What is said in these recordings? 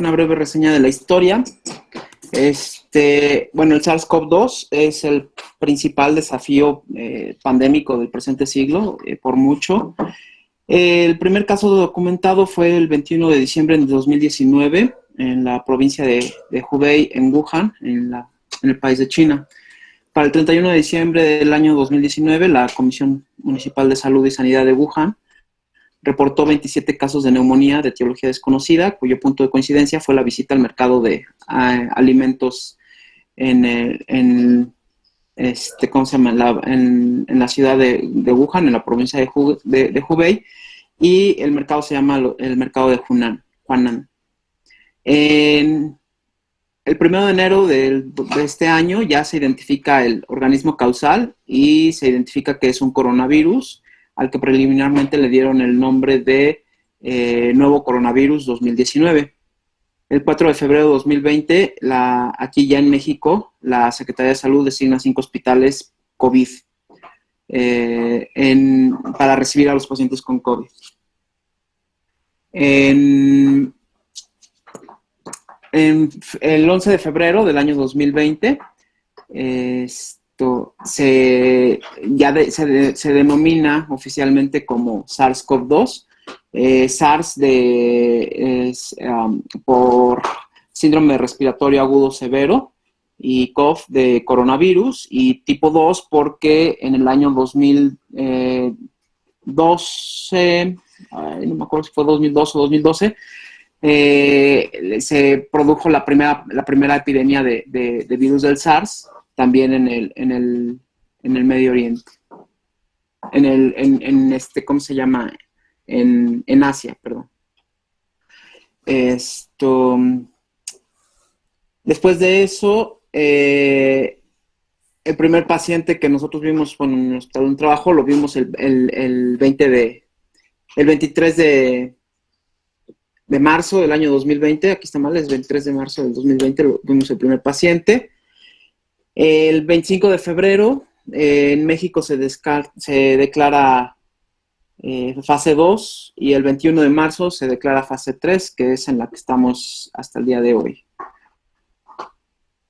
una breve reseña de la historia. Bueno, el SARS-CoV-2 es el principal desafío pandémico del presente siglo, por mucho. El primer caso documentado fue el 21 de diciembre de 2019 en la provincia de Hubei, en Wuhan, en el país de China. Para el 31 de diciembre del año 2019, la Comisión Municipal de Salud y Sanidad de Wuhan reportó 27 casos de neumonía de etiología desconocida, cuyo punto de coincidencia fue la visita al mercado de alimentos ¿cómo se llama? En la ciudad de Wuhan, en la provincia de Hubei, y el mercado se llama el mercado de Huanan. El 1 de enero de este año ya se identifica el organismo causal y se identifica que es un coronavirus, al que preliminarmente le dieron el nombre de nuevo coronavirus 2019. El 4 de febrero de 2020, aquí ya en México, la Secretaría de Salud designa 5 hospitales COVID para recibir a los pacientes con COVID. El 11 de febrero del año 2020, se denomina oficialmente como SARS-CoV-2. SARS por síndrome respiratorio agudo severo y CoV de coronavirus, y tipo 2 porque en el año 2012, no me acuerdo si fue 2002 o 2012, se produjo la primera epidemia de virus del SARS, también en el Medio Oriente. ¿Cómo se llama? En Asia, perdón. Después de eso, el primer paciente que nosotros vimos en nuestro trabajo, lo vimos el 23 de marzo del año 2020, aquí está mal, es 23 de marzo del 2020, lo vimos el primer paciente. El 25 de febrero, en México se declara fase 2, y el 21 de marzo se declara fase 3, que es en la que estamos hasta el día de hoy.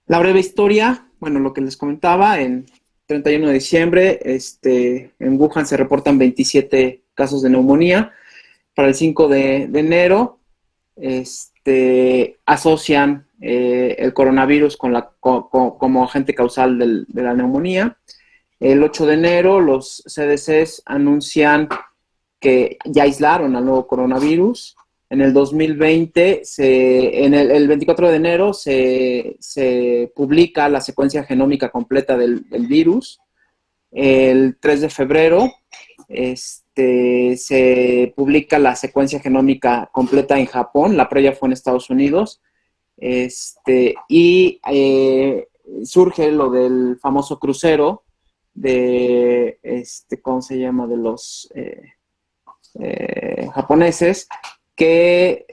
La breve historia, bueno, lo que les comentaba, en 31 de diciembre, en Wuhan se reportan 27 casos de neumonía. Para el 5 de enero, asocian el coronavirus como agente causal de la neumonía. El 8 de enero, los CDCs anuncian que ya aislaron al nuevo coronavirus. En el 2020, el 24 de enero, se publica la secuencia genómica completa del virus. El 3 de febrero, se publica la secuencia genómica completa en Japón, la previa fue en Estados Unidos, y surge lo del famoso crucero de, ¿cómo se llama?, de los japoneses, que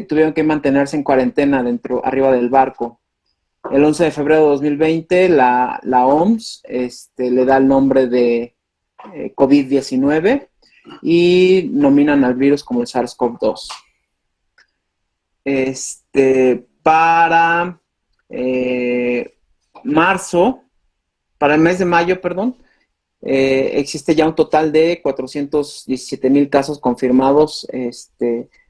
tuvieron que mantenerse en cuarentena arriba del barco. El 11 de febrero de 2020, la OMS le da el nombre de COVID-19 y nominan al virus como el SARS-CoV-2. Para el mes de mayo, perdón, existe ya un total de 417,000 casos confirmados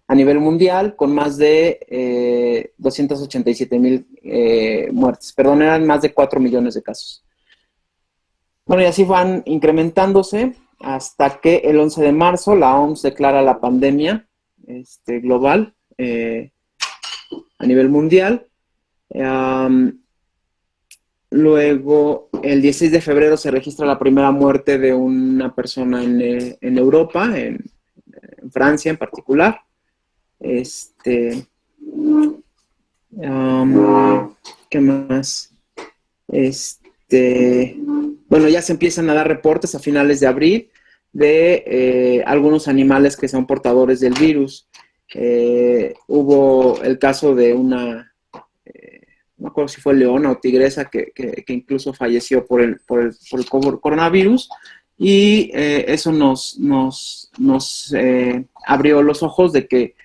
a nivel mundial, con más de 287,000 muertes. Perdón, eran más de 4 millones de casos. Bueno, y así van incrementándose hasta que el 11 de marzo la OMS declara la pandemia global a nivel mundial. Luego, el 16 de febrero se registra la primera muerte de una persona en Europa, en Francia en particular. ¿Qué más? Bueno, ya se empiezan a dar reportes a finales de abril de algunos animales que son portadores del virus. Hubo el caso de una, no me acuerdo si fue leona o tigresa, que incluso falleció por el coronavirus. y eso nos abrió los ojos de que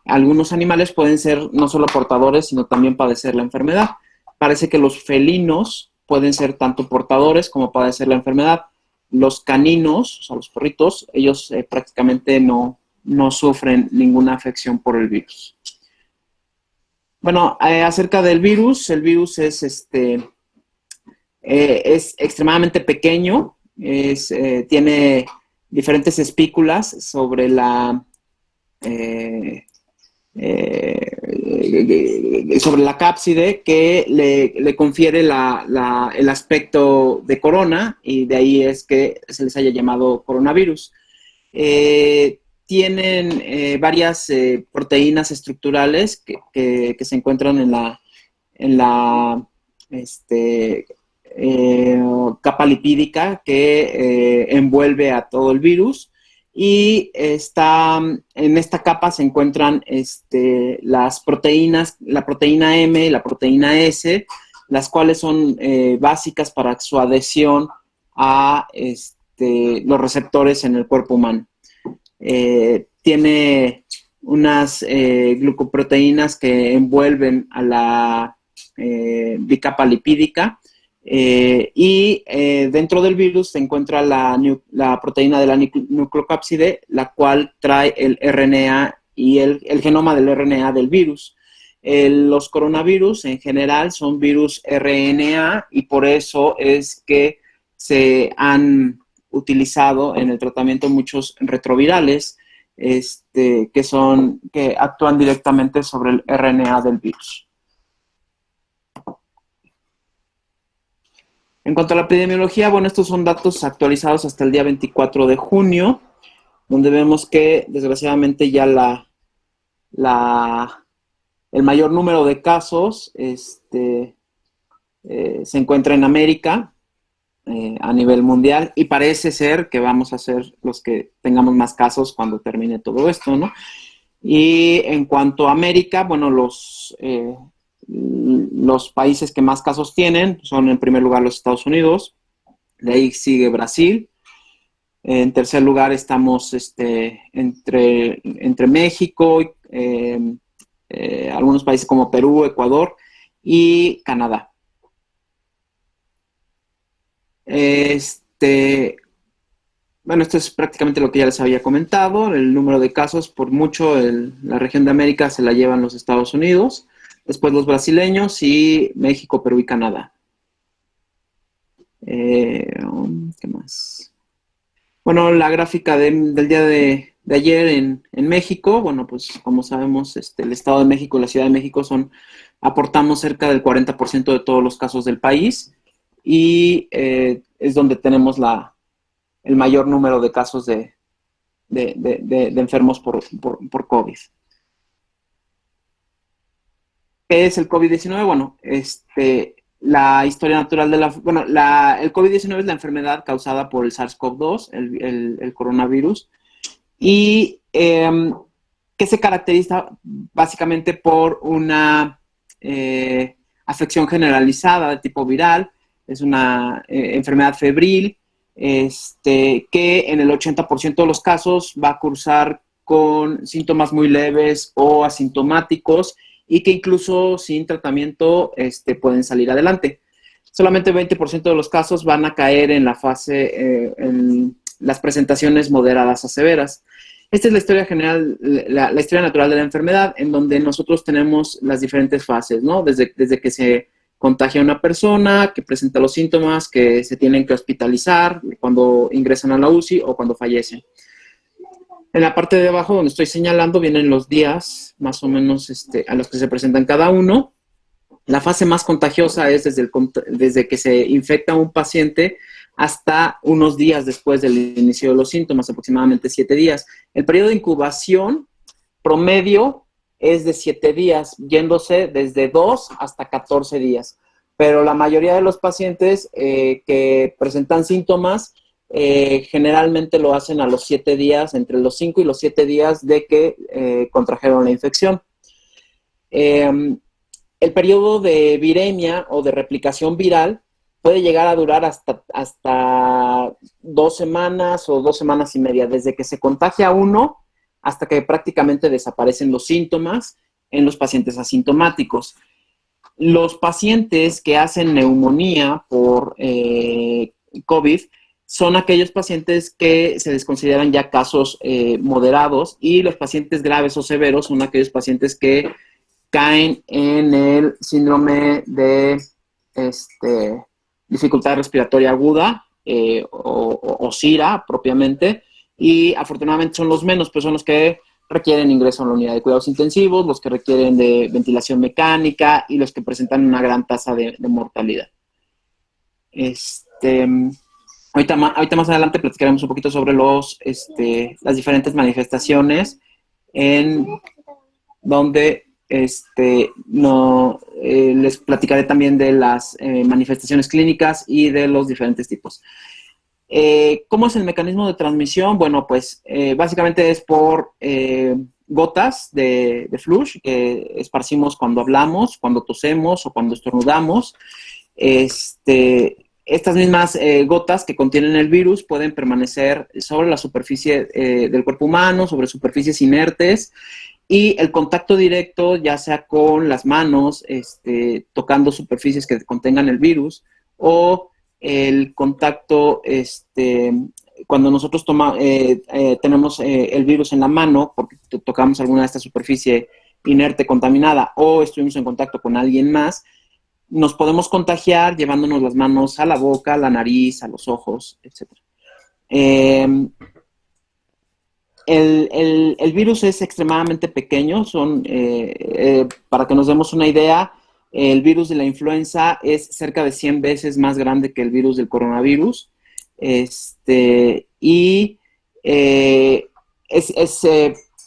algunos animales pueden ser no solo portadores, sino también padecer la enfermedad. Parece que los felinos pueden ser tanto portadores como padecer la enfermedad. Los caninos, o sea, los perritos, ellos prácticamente no sufren ninguna afección por el virus. Bueno, acerca del virus, el virus es extremadamente pequeño, tiene diferentes espículas sobre sobre la cápside que le confiere el aspecto de corona, y de ahí es que se les haya llamado coronavirus. Tienen varias proteínas estructurales que se encuentran en la capa lipídica que envuelve a todo el virus, y en esta capa se encuentran las proteínas, la proteína M y la proteína S, las cuales son básicas para su adhesión a los receptores en el cuerpo humano. Tiene unas glucoproteínas que envuelven a la bicapa lipídica, y dentro del virus se encuentra la proteína de la nucleocápside, la cual trae el RNA y el genoma del RNA del virus. Los coronavirus en general son virus RNA, y por eso es que se han utilizado en el tratamiento muchos retrovirales que actúan directamente sobre el RNA del virus. En cuanto a la epidemiología, bueno, estos son datos actualizados hasta el día 24 de junio, donde vemos que desgraciadamente ya el mayor número de casos se encuentra en América, a nivel mundial, y parece ser que vamos a ser los que tengamos más casos cuando termine todo esto, ¿no? Y en cuanto a América, bueno, los países que más casos tienen son, en primer lugar, los Estados Unidos, de ahí sigue Brasil, en tercer lugar estamos entre México, algunos países como Perú, Ecuador y Canadá. Bueno, esto es prácticamente lo que ya les había comentado. El número de casos, por mucho, la región de América se la llevan los Estados Unidos, después los brasileños y México, Perú y Canadá. ¿Qué más? Bueno, la gráfica del día de ayer en México, bueno, pues como sabemos, el Estado de México y la Ciudad de México aportamos cerca del 40% de todos los casos del país, y es donde tenemos el mayor número de casos de enfermos por COVID. ¿Qué es el COVID-19? Bueno, la historia natural el COVID-19 es la enfermedad causada por el SARS-CoV-2, el coronavirus, y que se caracteriza básicamente por una afección generalizada de tipo viral. Es una enfermedad febril, que en el 80% de los casos va a cursar con síntomas muy leves o asintomáticos, y que incluso sin tratamiento pueden salir adelante. Solamente 20% de los casos van a caer en la fase, en las presentaciones moderadas a severas. Esta es la historia general, la historia natural de la enfermedad, en donde nosotros tenemos las diferentes fases, ¿no? Desde que se contagia a una persona, que presenta los síntomas, que se tienen que hospitalizar cuando ingresan a la UCI o cuando fallecen. En la parte de abajo, donde estoy señalando, vienen los días más o menos a los que se presentan cada uno. La fase más contagiosa es desde que se infecta un paciente hasta unos días después del inicio de los síntomas, aproximadamente 7 días. El periodo de incubación promedio es de 7 días, yéndose desde 2 hasta 14 días. Pero la mayoría de los pacientes que presentan síntomas generalmente lo hacen a los 7 días, entre los 5 y los 7 días de que contrajeron la infección. El periodo de viremia o de replicación viral puede llegar a durar hasta 2 semanas o 2 semanas y media, desde que se contagia uno hasta que prácticamente desaparecen los síntomas en los pacientes asintomáticos. Los pacientes que hacen neumonía por COVID son aquellos pacientes que se les consideran ya casos moderados, y los pacientes graves o severos son aquellos pacientes que caen en el síndrome de dificultad respiratoria aguda o SIRA propiamente, y afortunadamente son los menos, pues son los que requieren ingreso a la unidad de cuidados intensivos, los que requieren de ventilación mecánica y los que presentan una gran tasa de mortalidad. Ahorita más adelante platicaremos un poquito sobre las diferentes manifestaciones en donde les platicaré también de las manifestaciones clínicas y de los diferentes tipos. ¿Cómo es el mecanismo de transmisión? Bueno, pues básicamente es por gotas de flush que esparcimos cuando hablamos, cuando tosemos o cuando estornudamos. Estas mismas gotas que contienen el virus pueden permanecer sobre la superficie del cuerpo humano, sobre superficies inertes, y el contacto directo, ya sea con las manos, tocando superficies que contengan el virus, o el contacto, cuando nosotros tenemos el virus en la mano, porque tocamos alguna de esta superficie inerte contaminada, o estuvimos en contacto con alguien más, nos podemos contagiar llevándonos las manos a la boca, a la nariz, a los ojos, etc. El virus es extremadamente pequeño. Para que nos demos una idea, el virus de la influenza es cerca de 100 veces más grande que el virus del coronavirus. Es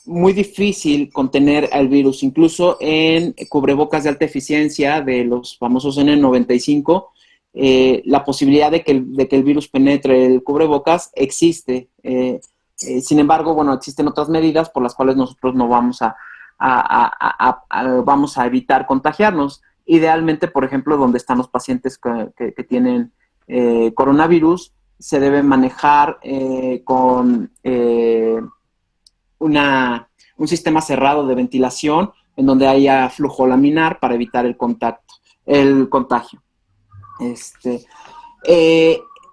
muy difícil contener al virus, incluso en cubrebocas de alta eficiencia de los famosos N95. La posibilidad de que el virus penetre el cubrebocas existe. Sin embargo, bueno, existen otras medidas por las cuales nosotros no vamos vamos a evitar contagiarnos. Idealmente, por ejemplo, donde están los pacientes que tienen coronavirus, se debe manejar con un sistema cerrado de ventilación en donde haya flujo laminar para evitar el contagio.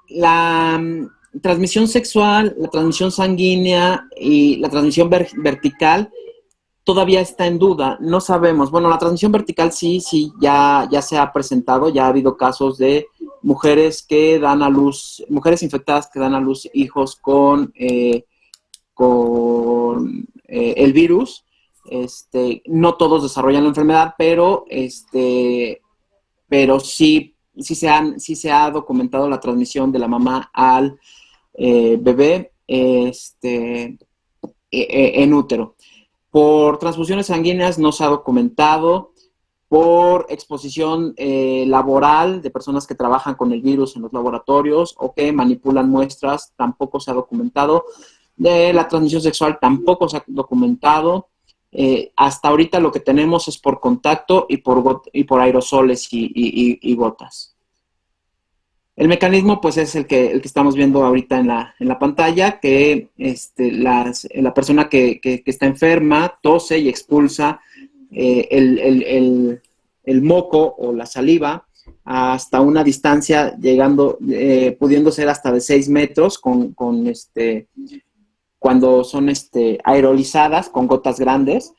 La transmisión sexual, la transmisión sanguínea y la transmisión vertical todavía está en duda, no sabemos. Bueno, la transmisión vertical sí, ya se ha presentado, ya ha habido casos de mujeres que dan a luz, mujeres infectadas que dan a luz hijos con el virus. No todos desarrollan la enfermedad, pero sí se ha documentado la transmisión de la mamá al bebé en útero. Por transfusiones sanguíneas no se ha documentado. Por exposición laboral de personas que trabajan con el virus en los laboratorios o que manipulan muestras, tampoco se ha documentado. De la transmisión sexual tampoco se ha documentado. Hasta ahorita lo que tenemos es por contacto y por aerosoles y gotas. El mecanismo, pues, es el que estamos viendo ahorita en la pantalla, que la persona que está enferma tose y expulsa el moco o la saliva hasta una distancia pudiendo ser hasta de 6 metros cuando son aerolizadas con gotas grandes.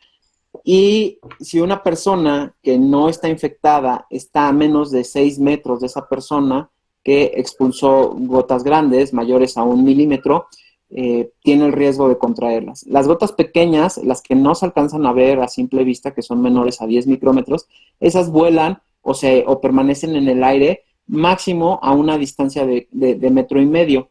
Y si una persona que no está infectada está a menos de 6 metros de esa persona que expulsó gotas grandes, mayores a 1 milímetro, tiene el riesgo de contraerlas. Las gotas pequeñas, las que no se alcanzan a ver a simple vista, que son menores a 10 micrómetros, esas vuelan o permanecen en el aire máximo a una distancia de 1,5 metros.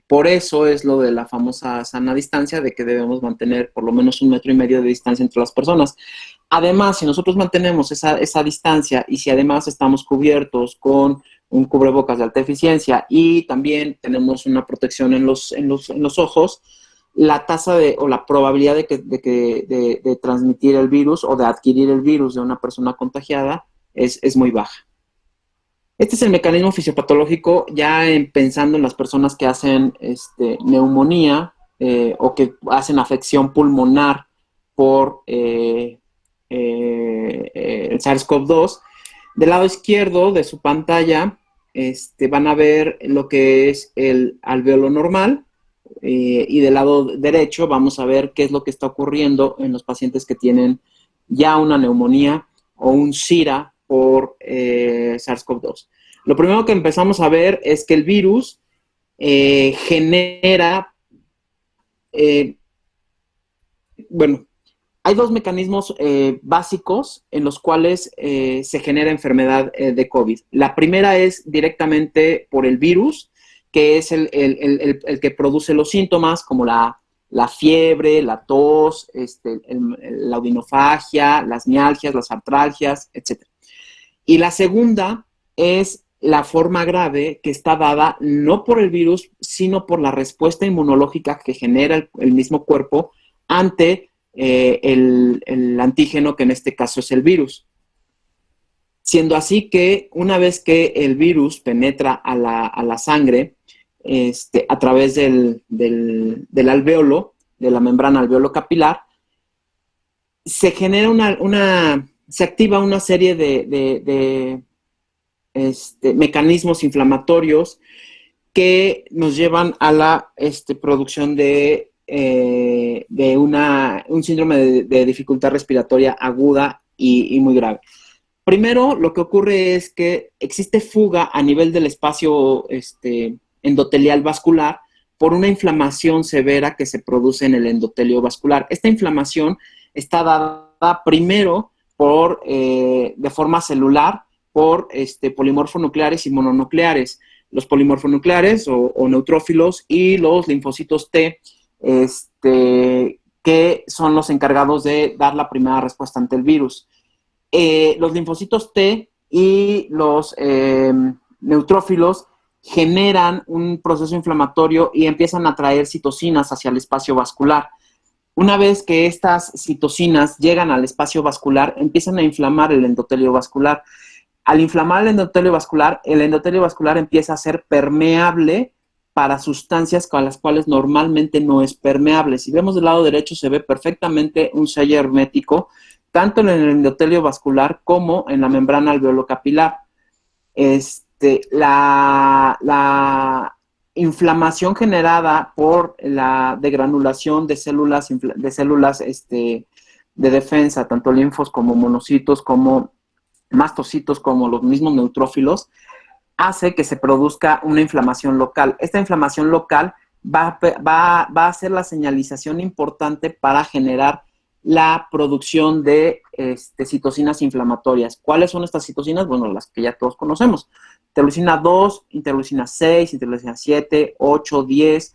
Por eso es lo de la famosa sana distancia, de que debemos mantener por lo menos 1,5 metros de distancia entre las personas. Además, si nosotros mantenemos esa distancia y si además estamos cubiertos con un cubrebocas de alta eficiencia y también tenemos una protección en los ojos, la tasa o la probabilidad de transmitir el virus o de adquirir el virus de una persona contagiada es muy baja. Este es el mecanismo fisiopatológico, ya pensando en las personas que hacen neumonía o que hacen afección pulmonar por el SARS-CoV-2. Del lado izquierdo de su pantalla van a ver lo que es el alveolo normal, y del lado derecho vamos a ver qué es lo que está ocurriendo en los pacientes que tienen ya una neumonía o un SIRA por SARS-CoV-2. Lo primero que empezamos a ver es que el virus genera, eh, bueno, hay dos mecanismos básicos en los cuales se genera enfermedad de COVID. La primera es directamente por el virus, que es el que produce los síntomas como la fiebre, la tos, la odinofagia, las mialgias, las artralgias, etc. Y la segunda es la forma grave que está dada no por el virus, sino por la respuesta inmunológica que genera el mismo cuerpo ante el antígeno, que en este caso es el virus. Siendo así que una vez que el virus penetra a la sangre a través del alveolo, de la membrana alveolo capilar, se genera se activa una serie de mecanismos inflamatorios que nos llevan a la producción de un síndrome de dificultad respiratoria aguda y muy grave. Primero, lo que ocurre es que existe fuga a nivel del espacio endotelial vascular por una inflamación severa que se produce en el endotelio vascular. Esta inflamación está dada primero de forma celular por polimorfonucleares y mononucleares. Los polimorfonucleares o neutrófilos y los linfocitos T, que son los encargados de dar la primera respuesta ante el virus. Los linfocitos T y los neutrófilos generan un proceso inflamatorio y empiezan a traer citocinas hacia el espacio vascular. Una vez que estas citocinas llegan al espacio vascular, empiezan a inflamar el endotelio vascular. Al inflamar el endotelio vascular empieza a ser permeable para sustancias con las cuales normalmente no es permeable. Si vemos del lado derecho, se ve perfectamente un sello hermético, tanto en el endotelio vascular como en la membrana alveolo-capilar. La inflamación generada por la degranulación de células de defensa, tanto linfos como monocitos, como mastocitos, como los mismos neutrófilos, hace que se produzca una inflamación local. Esta inflamación local va a ser la señalización importante para generar la producción de citocinas inflamatorias. ¿Cuáles son estas citocinas? Bueno, las que ya todos conocemos. Interleucina 2, interleucina 6, interleucina 7, 8, 10,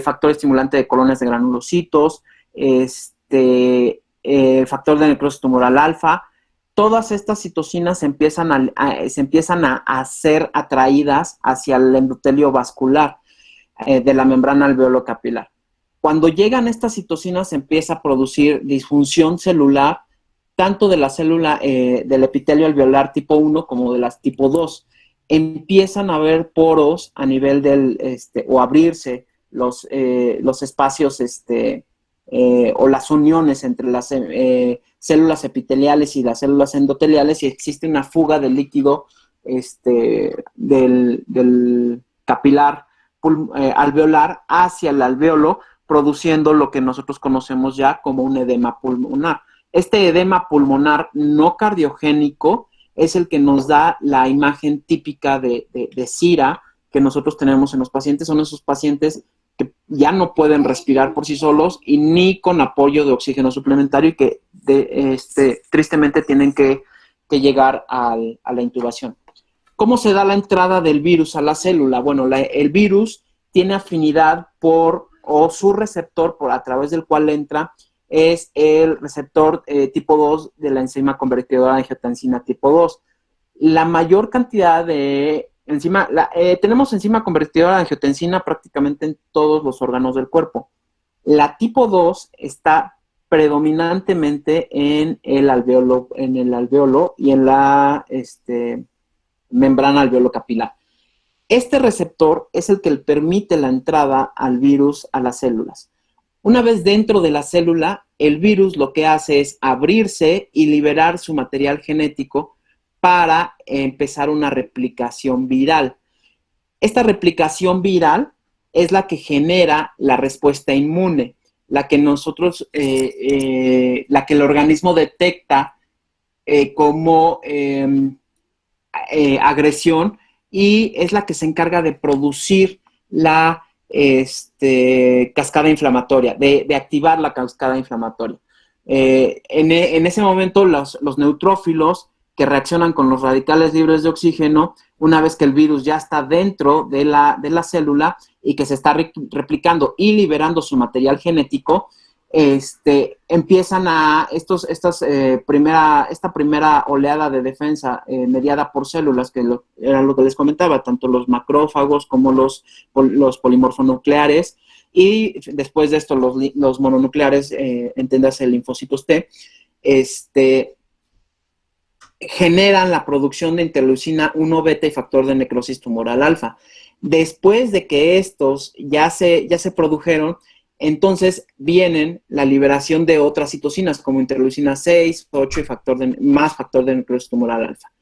factor estimulante de colonias de granulocitos, factor de necrosis tumoral alfa. Todas estas citocinas se empiezan a ser atraídas hacia el endotelio vascular de la membrana alveolo-capilar. Cuando llegan estas citocinas, se empieza a producir disfunción celular, tanto de la célula del epitelio alveolar tipo 1 como de las tipo 2. Empiezan a haber poros a nivel o abrirse los espacios o las uniones entre las células epiteliales y las células endoteliales, y existe una fuga de líquido del capilar alveolar hacia el alveolo, produciendo lo que nosotros conocemos ya como un edema pulmonar. Este edema pulmonar no cardiogénico es el que nos da la imagen típica de SIRA que nosotros tenemos en los pacientes. Son esos pacientes que ya no pueden respirar por sí solos y ni con apoyo de oxígeno suplementario, y que tristemente tienen que llegar a la intubación. ¿Cómo se da la entrada del virus a la célula? Bueno, el virus tiene afinidad o su receptor a través del cual entra es el receptor tipo 2 de la enzima convertidora de angiotensina tipo 2. La mayor cantidad de enzima, tenemos enzima convertidora de angiotensina prácticamente en todos los órganos del cuerpo. La tipo 2 está predominantemente en el alveolo y en membrana alveolo capilar. Este receptor es el que le permite la entrada al virus a las células. Una vez dentro de la célula, el virus lo que hace es abrirse y liberar su material genético para empezar una replicación viral. Esta replicación viral es la que genera la respuesta inmune, la que nosotros, la que el organismo detecta como agresión, y es la que se encarga de producir la cascada inflamatoria, de activar la cascada inflamatoria. En ese momento, los neutrófilos que reaccionan con los radicales libres de oxígeno, una vez que el virus ya está dentro de la célula y que se está replicando y liberando su material genético, empiezan a esta primera oleada de defensa mediada por células, que era lo que les comentaba, tanto los macrófagos como los polimorfonucleares, y después de esto los mononucleares, entiéndase linfocitos T, generan la producción de interleucina 1 beta y factor de necrosis tumoral alfa. Después de que estos ya se produjeron, entonces vienen la liberación de otras citocinas como interleucina 6, 8 y factor de necrosis tumoral alfa.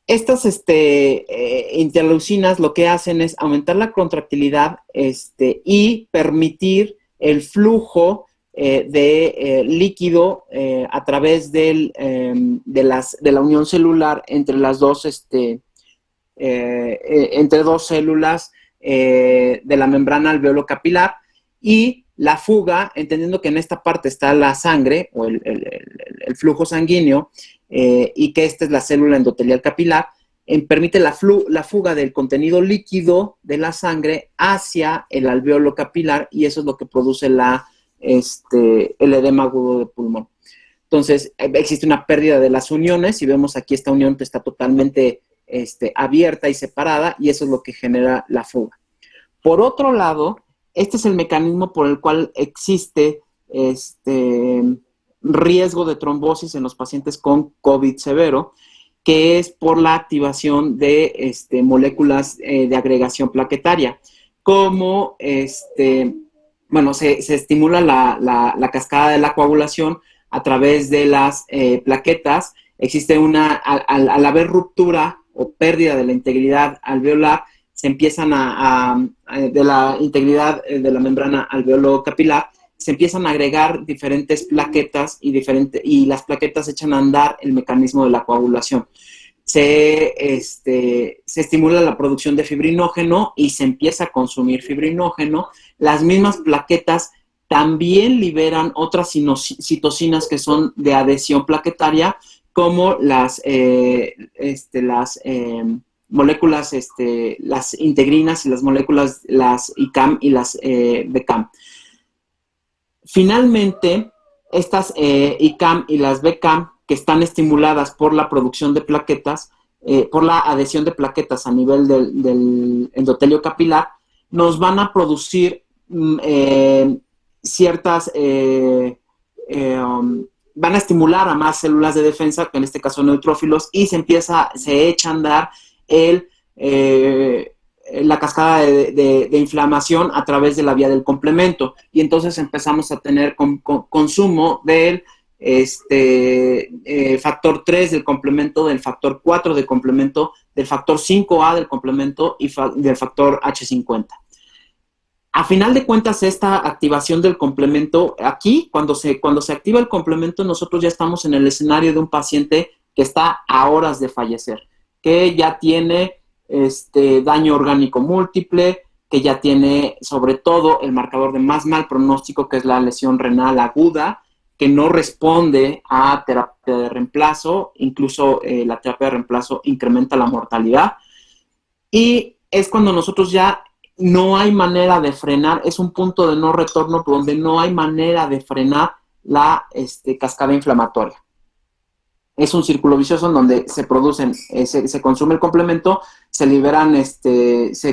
Estas interleucinas lo que hacen es aumentar la contractilidad y permitir el flujo de líquido a través de la unión celular entre las dos, entre dos células de la membrana alveolo capilar, y la fuga, entendiendo que en esta parte está la sangre o el flujo sanguíneo, y que esta es la célula endotelial capilar, permite la fuga del contenido líquido de la sangre hacia el alveolo capilar, y eso es lo que produce el edema agudo de pulmón. Entonces, existe una pérdida de las uniones, y vemos aquí esta unión que está totalmente abierta y separada, y eso es lo que genera la fuga. Por otro lado, este es el mecanismo por el cual existe riesgo de trombosis en los pacientes con COVID severo, que es por la activación de moléculas de agregación plaquetaria, como se estimula la cascada de la coagulación a través de las plaquetas. Existe al haber ruptura o pérdida de la integridad alveolar, se empiezan de la integridad de la membrana alveolo capilar, se empiezan a agregar diferentes plaquetas y las plaquetas echan a andar el mecanismo de la coagulación. Se estimula la producción de fibrinógeno y se empieza a consumir fibrinógeno. Las mismas plaquetas también liberan otras citocinas que son de adhesión plaquetaria, como las moléculas, las integrinas y las moléculas, las ICAM y las BCAM. Finalmente, estas ICAM y las BCAM, que están estimuladas por la producción de plaquetas, por la adhesión de plaquetas a nivel del endotelio capilar, nos van a producir van a estimular a más células de defensa, que en este caso neutrófilos, y se echa a andar la cascada de inflamación a través de la vía del complemento, y entonces empezamos a tener consumo del factor 3 del complemento, del factor 4 del complemento, del factor 5A del complemento y del factor H50. A final de cuentas, esta activación del complemento, aquí, cuando se activa el complemento, nosotros ya estamos en el escenario de un paciente que está a horas de fallecer, que ya tiene daño orgánico múltiple, que ya tiene sobre todo el marcador de más mal pronóstico, que es la lesión renal aguda, que no responde a terapia de reemplazo. Incluso la terapia de reemplazo incrementa la mortalidad, y es cuando nosotros ya no hay manera de frenar, es un punto de no retorno donde no hay manera de frenar la cascada inflamatoria. Es un círculo vicioso en donde se producen, se consume el complemento, se liberan, se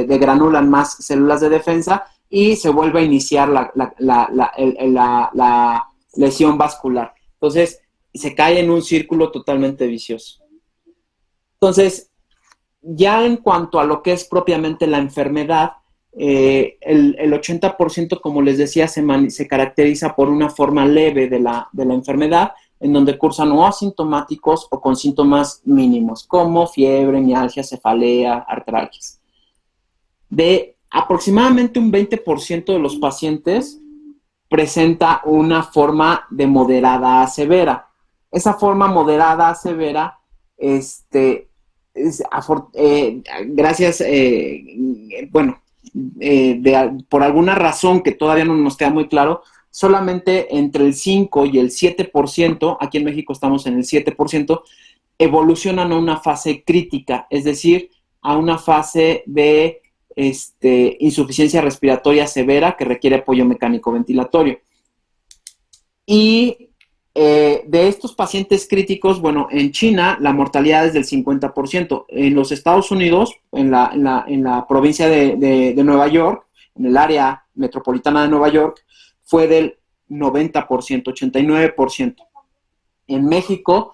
degranulan más células de defensa y se vuelve a iniciar la lesión vascular. Entonces, se cae en un círculo totalmente vicioso. Entonces, ya en cuanto a lo que es propiamente la enfermedad, el 80%, como les decía, se caracteriza por una forma leve de la enfermedad, en donde cursan o asintomáticos o con síntomas mínimos, como fiebre, mialgia, cefalea, artralgias. De aproximadamente un 20% de los pacientes presenta una forma de moderada a severa. Esa forma moderada a severa, gracias, por alguna razón que todavía no nos queda muy claro, solamente entre el 5 y el 7%, aquí en México estamos en el 7%, evolucionan a una fase crítica, es decir, a una fase de insuficiencia respiratoria severa que requiere apoyo mecánico ventilatorio. Y de estos pacientes críticos, bueno, en China la mortalidad es del 50%. En los Estados Unidos, en la provincia de Nueva York, en el área metropolitana de Nueva York, fue del 90%, 89%. En México,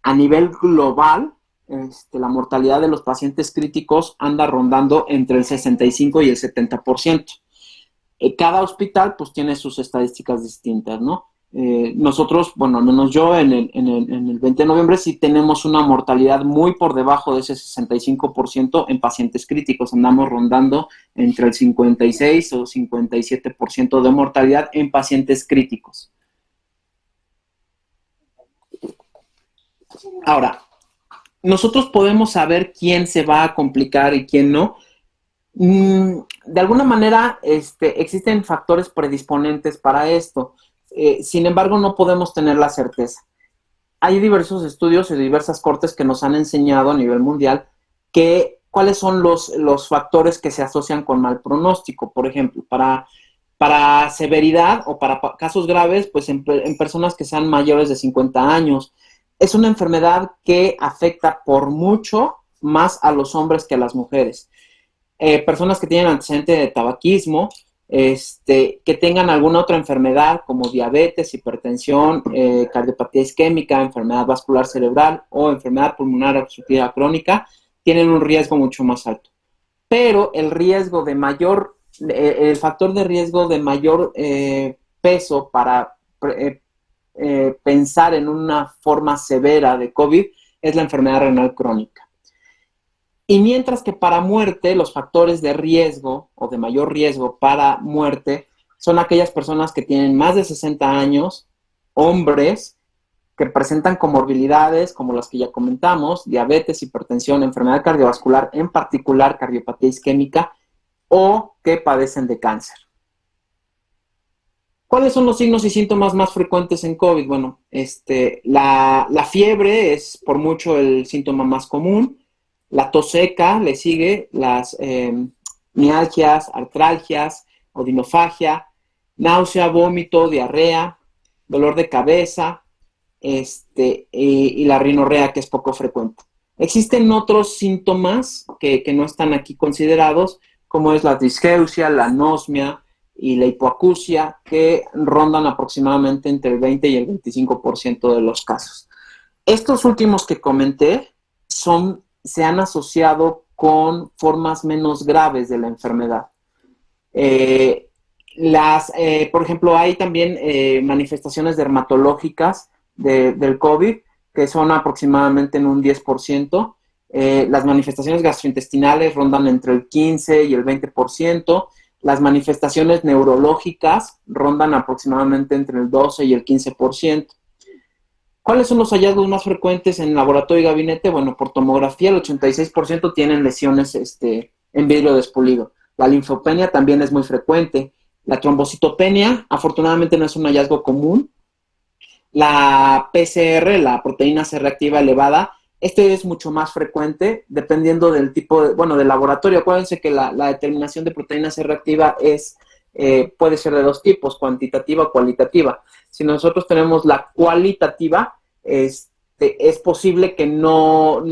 a nivel global, la mortalidad de los pacientes críticos anda rondando entre el 65 y el 70%. Cada hospital pues tiene sus estadísticas distintas, ¿no? Nosotros, bueno, al menos yo en el 20 de noviembre sí tenemos una mortalidad muy por debajo de ese 65% en pacientes críticos. Andamos rondando entre el 56 o 57% de mortalidad en pacientes críticos. Ahora, nosotros podemos saber quién se va a complicar y quién no. De alguna manera existen factores predisponentes para esto. Sin embargo, no podemos tener la certeza. Hay diversos estudios y diversas cortes que nos han enseñado a nivel mundial cuáles son los factores que se asocian con mal pronóstico. Por ejemplo, para severidad o para casos graves, pues en personas que sean mayores de 50 años. Es una enfermedad que afecta por mucho más a los hombres que a las mujeres. Personas que tienen antecedente de tabaquismo, que tengan alguna otra enfermedad como diabetes, hipertensión, cardiopatía isquémica, enfermedad vascular cerebral o enfermedad pulmonar obstructiva crónica, tienen un riesgo mucho más alto. Pero el factor de riesgo de mayor peso para pensar en una forma severa de COVID es la enfermedad renal crónica. Y mientras que para muerte, los factores de riesgo o de mayor riesgo para muerte son aquellas personas que tienen más de 60 años, hombres, que presentan comorbilidades como las que ya comentamos, diabetes, hipertensión, enfermedad cardiovascular, en particular cardiopatía isquémica, o que padecen de cáncer. ¿Cuáles son los signos y síntomas más frecuentes en COVID? Bueno, la fiebre es por mucho el síntoma más común. La tos seca le sigue, las mialgias, artralgias, odinofagia, náusea, vómito, diarrea, dolor de cabeza, y la rinorrea, que es poco frecuente. Existen otros síntomas que no están aquí considerados, como es la disgeusia, la anosmia y la hipoacusia, que rondan aproximadamente entre el 20 y el 25% de los casos. Estos últimos que comenté se han asociado con formas menos graves de la enfermedad. Por ejemplo, hay también manifestaciones dermatológicas del COVID, que son aproximadamente en un 10%. Las manifestaciones gastrointestinales rondan entre el 15 y el 20%. Las manifestaciones neurológicas rondan aproximadamente entre el 12 y el 15%. ¿Cuáles son los hallazgos más frecuentes en laboratorio y gabinete? Bueno, por tomografía, el 86% tienen lesiones en vidrio despulido. La linfopenia también es muy frecuente. La trombocitopenia, afortunadamente, no es un hallazgo común. La PCR, la proteína C reactiva elevada, es mucho más frecuente, dependiendo del tipo del laboratorio. Acuérdense que la determinación de proteína C reactiva puede ser de dos tipos, cuantitativa o cualitativa. Si nosotros tenemos la cualitativa, es posible que no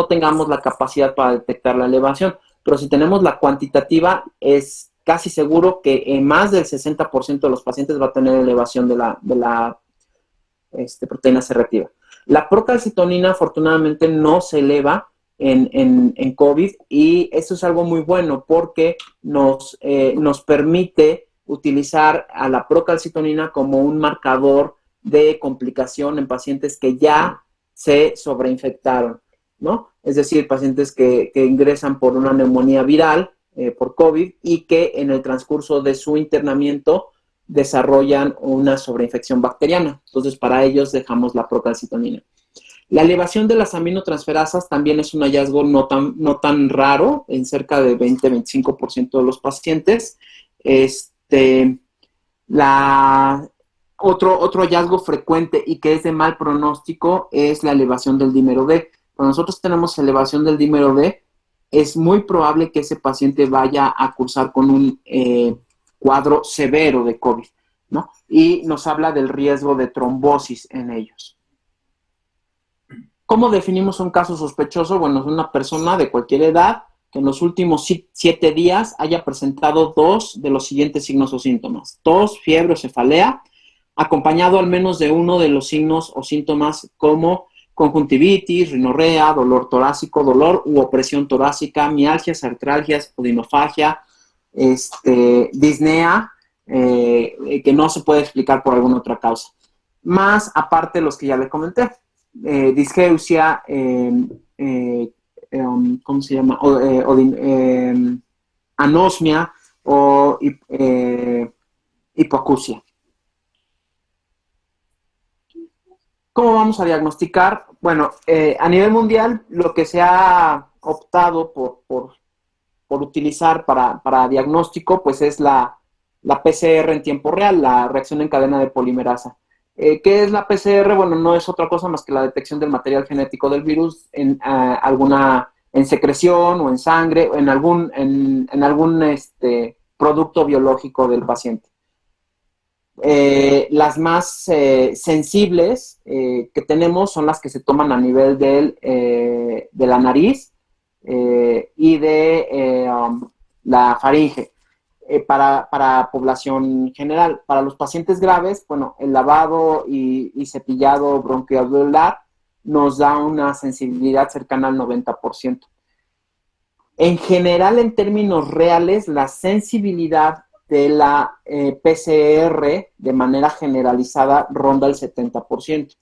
tengamos la capacidad para detectar la elevación, pero si tenemos la cuantitativa, es casi seguro que en más del 60% de los pacientes va a tener elevación de la proteína C reactiva. La procalcitonina afortunadamente no se eleva en COVID, y eso es algo muy bueno porque nos permite utilizar a la procalcitonina como un marcador de complicación en pacientes que ya se sobreinfectaron, ¿no? Es decir, pacientes que ingresan por una neumonía viral, por COVID, y que en el transcurso de su internamiento desarrollan una sobreinfección bacteriana. Entonces, para ellos dejamos la procalcitonina. La elevación de las aminotransferasas también es un hallazgo no tan raro en cerca de 20-25% de los pacientes. Otro hallazgo frecuente y que es de mal pronóstico es la elevación del dímero D. Cuando nosotros tenemos elevación del dímero D, es muy probable que ese paciente vaya a cursar con un cuadro severo de COVID, ¿no? Y nos habla del riesgo de trombosis en ellos. ¿Cómo definimos un caso sospechoso? Bueno, es una persona de cualquier edad que en los últimos 7 días haya presentado 2 de los siguientes signos o síntomas: tos, fiebre o cefalea, acompañado al menos de uno de los signos o síntomas como conjuntivitis, rinorrea, dolor torácico, dolor u opresión torácica, mialgias, artralgias, odinofagia, disnea, que no se puede explicar por alguna otra causa. Más aparte los que ya le comenté, disgeusia, ¿cómo se llama? Anosmia o hipoacusia. ¿Cómo vamos a diagnosticar? Bueno, a nivel mundial, lo que se ha optado por utilizar para diagnóstico, pues es la PCR en tiempo real, la reacción en cadena de polimerasa. ¿Qué es la PCR? Bueno, no es otra cosa más que la detección del material genético del virus en secreción o en sangre o en algún producto biológico del paciente. Las más sensibles que tenemos son las que se toman a nivel de la nariz y de la faringe, para población general. Para los pacientes graves, bueno, el lavado y cepillado bronquialveolar nos da una sensibilidad cercana al 90%. En general, en términos reales, la sensibilidad de la PCR de manera generalizada ronda el 70%.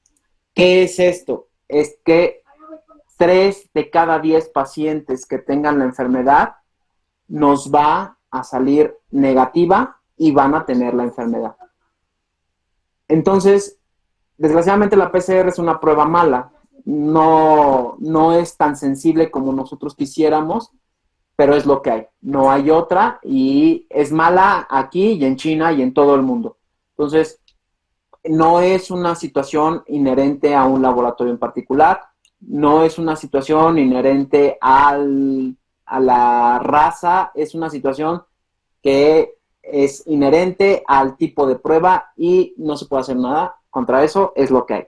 ¿Qué es esto? Es que 3 de cada 10 pacientes que tengan la enfermedad nos va a salir negativa y van a tener la enfermedad. Entonces, desgraciadamente la PCR es una prueba mala. No es tan sensible como nosotros quisiéramos, pero es lo que hay. No hay otra, y es mala aquí y en China y en todo el mundo. Entonces, no es una situación inherente a un laboratorio en particular, no es una situación inherente a la raza, es una situación que es inherente al tipo de prueba y no se puede hacer nada contra eso, es lo que hay.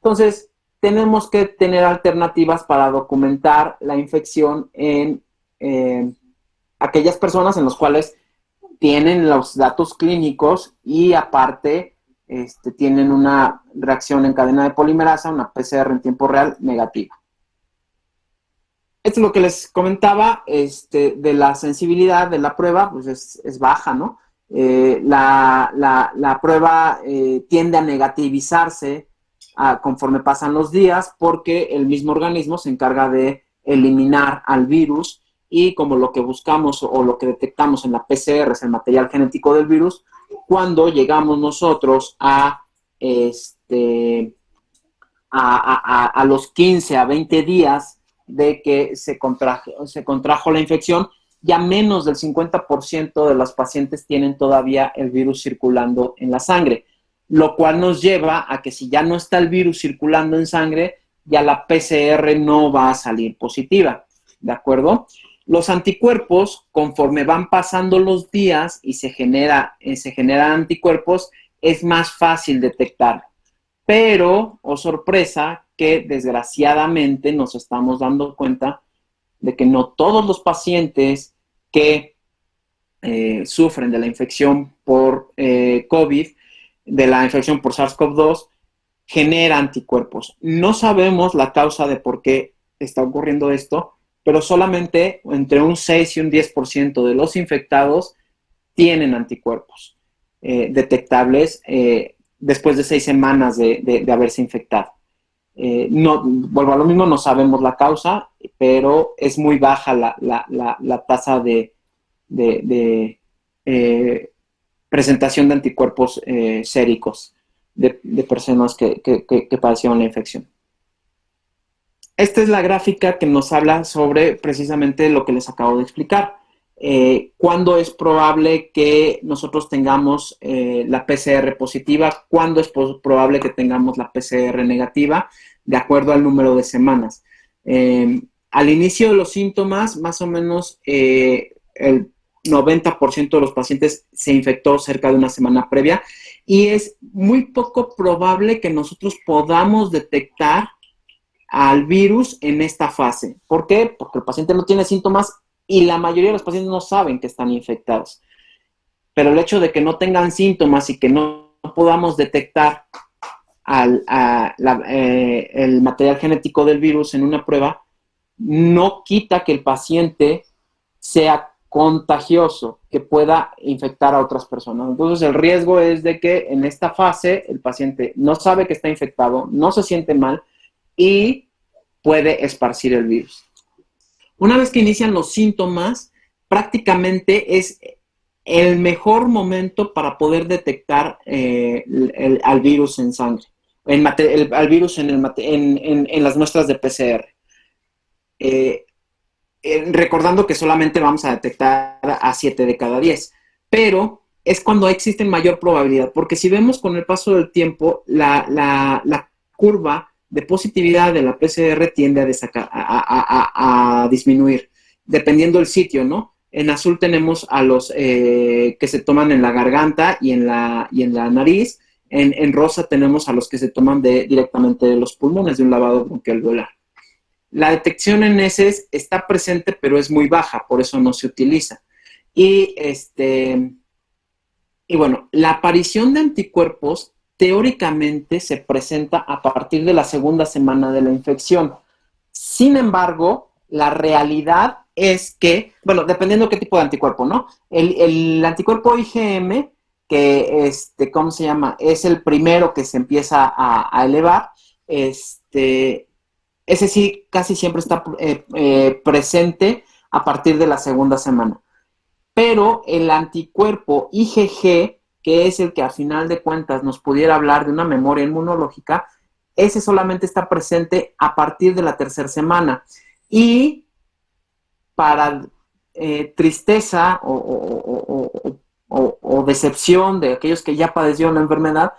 Entonces, tenemos que tener alternativas para documentar la infección en aquellas personas en las cuales tienen los datos clínicos y aparte tienen una reacción en cadena de polimerasa, una PCR en tiempo real negativa. Esto es lo que les comentaba, de la sensibilidad de la prueba, pues es baja, ¿no? La prueba tiende a negativizarse conforme pasan los días, porque el mismo organismo se encarga de eliminar al virus, y como lo que buscamos o lo que detectamos en la PCR es el material genético del virus, cuando llegamos nosotros a los 15 a 20 días de que se contrajo la infección, ya menos del 50% de los pacientes tienen todavía el virus circulando en la sangre, lo cual nos lleva a que si ya no está el virus circulando en sangre, ya la PCR no va a salir positiva, ¿de acuerdo? Los anticuerpos, conforme van pasando los días y se generan anticuerpos, es más fácil detectarlo. Pero, oh sorpresa, que desgraciadamente nos estamos dando cuenta de que no todos los pacientes que sufren de la infección por COVID, de la infección por SARS-CoV-2, genera anticuerpos. No sabemos la causa de por qué está ocurriendo esto, pero solamente entre un 6 y un 10% de los infectados tienen anticuerpos detectables después de 6 semanas de haberse infectado. No, vuelvo a lo mismo, no sabemos la causa, pero es muy baja la tasa de presentación de anticuerpos séricos de personas que padecieron la infección. Esta es la gráfica que nos habla sobre precisamente lo que les acabo de explicar. ¿Cuándo es probable que nosotros tengamos la PCR positiva? ¿Cuándo es probable que tengamos la PCR negativa? De acuerdo al número de semanas. Al inicio de los síntomas, más o menos el 90% de los pacientes se infectó cerca de una semana previa y es muy poco probable que nosotros podamos detectar al virus en esta fase. ¿Por qué? Porque el paciente no tiene síntomas y la mayoría de los pacientes no saben que están infectados. Pero el hecho de que no tengan síntomas y que no podamos detectar el material genético del virus en una prueba no quita que el paciente sea contagioso, que pueda infectar a otras personas. Entonces el riesgo es de que en esta fase el paciente no sabe que está infectado, no se siente mal y puede esparcir el virus. Una vez que inician los síntomas, prácticamente es el mejor momento para poder detectar al virus en sangre, al virus en las muestras de PCR. Recordando que solamente vamos a detectar a 7 de cada 10, pero es cuando existe mayor probabilidad, porque si vemos con el paso del tiempo, la curva de positividad de la PCR tiende a disminuir, dependiendo del sitio, ¿no? En azul tenemos a los que se toman en la garganta y en la nariz. En rosa tenemos a los que se toman directamente de los pulmones de un lavado bronquialveolar. La detección en heces está presente, pero es muy baja, por eso no se utiliza. Y bueno, la aparición de anticuerpos teóricamente se presenta a partir de la segunda semana de la infección. Sin embargo, la realidad es que, bueno, dependiendo qué tipo de anticuerpo, ¿no? El anticuerpo IgM, que, ¿cómo se llama? Es el primero que se empieza a elevar, ese sí casi siempre está presente a partir de la segunda semana. Pero el anticuerpo IgG, que es el que a final de cuentas nos pudiera hablar de una memoria inmunológica, ese solamente está presente a partir de la tercera semana. Y para tristeza o decepción de aquellos que ya padecieron la enfermedad,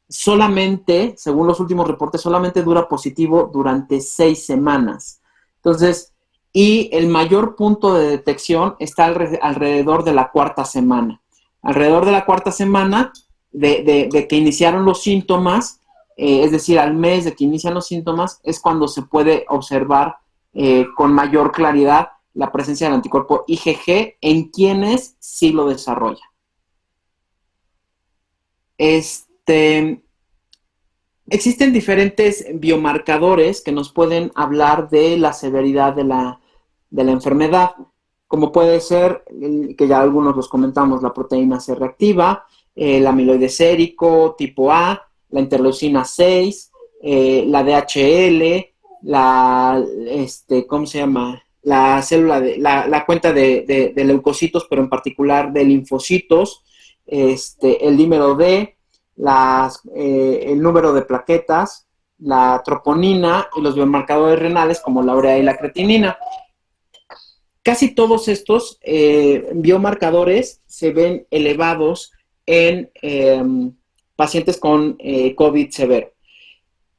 solamente, según los últimos reportes, solamente dura positivo durante 6 semanas. Entonces, y el mayor punto de detección está alrededor de la cuarta semana. Alrededor de la cuarta semana de que iniciaron los síntomas, es decir, al mes de que inician los síntomas, es cuando se puede observar con mayor claridad la presencia del anticuerpo IgG en quienes sí lo desarrollan. Existen diferentes biomarcadores que nos pueden hablar de la severidad de la enfermedad, como puede ser, que ya algunos los comentamos, la proteína C reactiva, el amiloide sérico tipo A, la interleucina 6, la DHL, ¿cómo se llama? La célula, la cuenta de leucocitos, pero en particular de linfocitos, el dímero D, el número de plaquetas, la troponina y los biomarcadores renales como la urea y la creatinina. Casi todos estos biomarcadores se ven elevados en pacientes con COVID severo.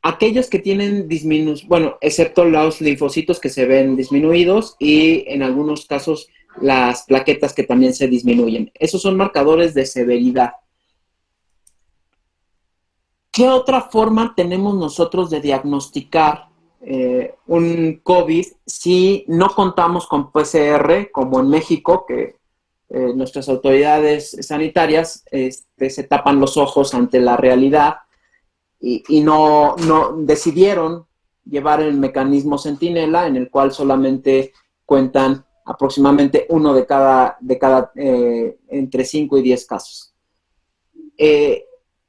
Aquellos que tienen disminución, bueno, excepto los linfocitos que se ven disminuidos y en algunos casos las plaquetas que también se disminuyen. Esos son marcadores de severidad. ¿Qué otra forma tenemos nosotros de diagnosticar un COVID si no contamos con PCR, como en México, que nuestras autoridades sanitarias se tapan los ojos ante la realidad y no decidieron llevar el mecanismo Centinela, en el cual solamente cuentan aproximadamente uno de cada entre 5 y 10 casos.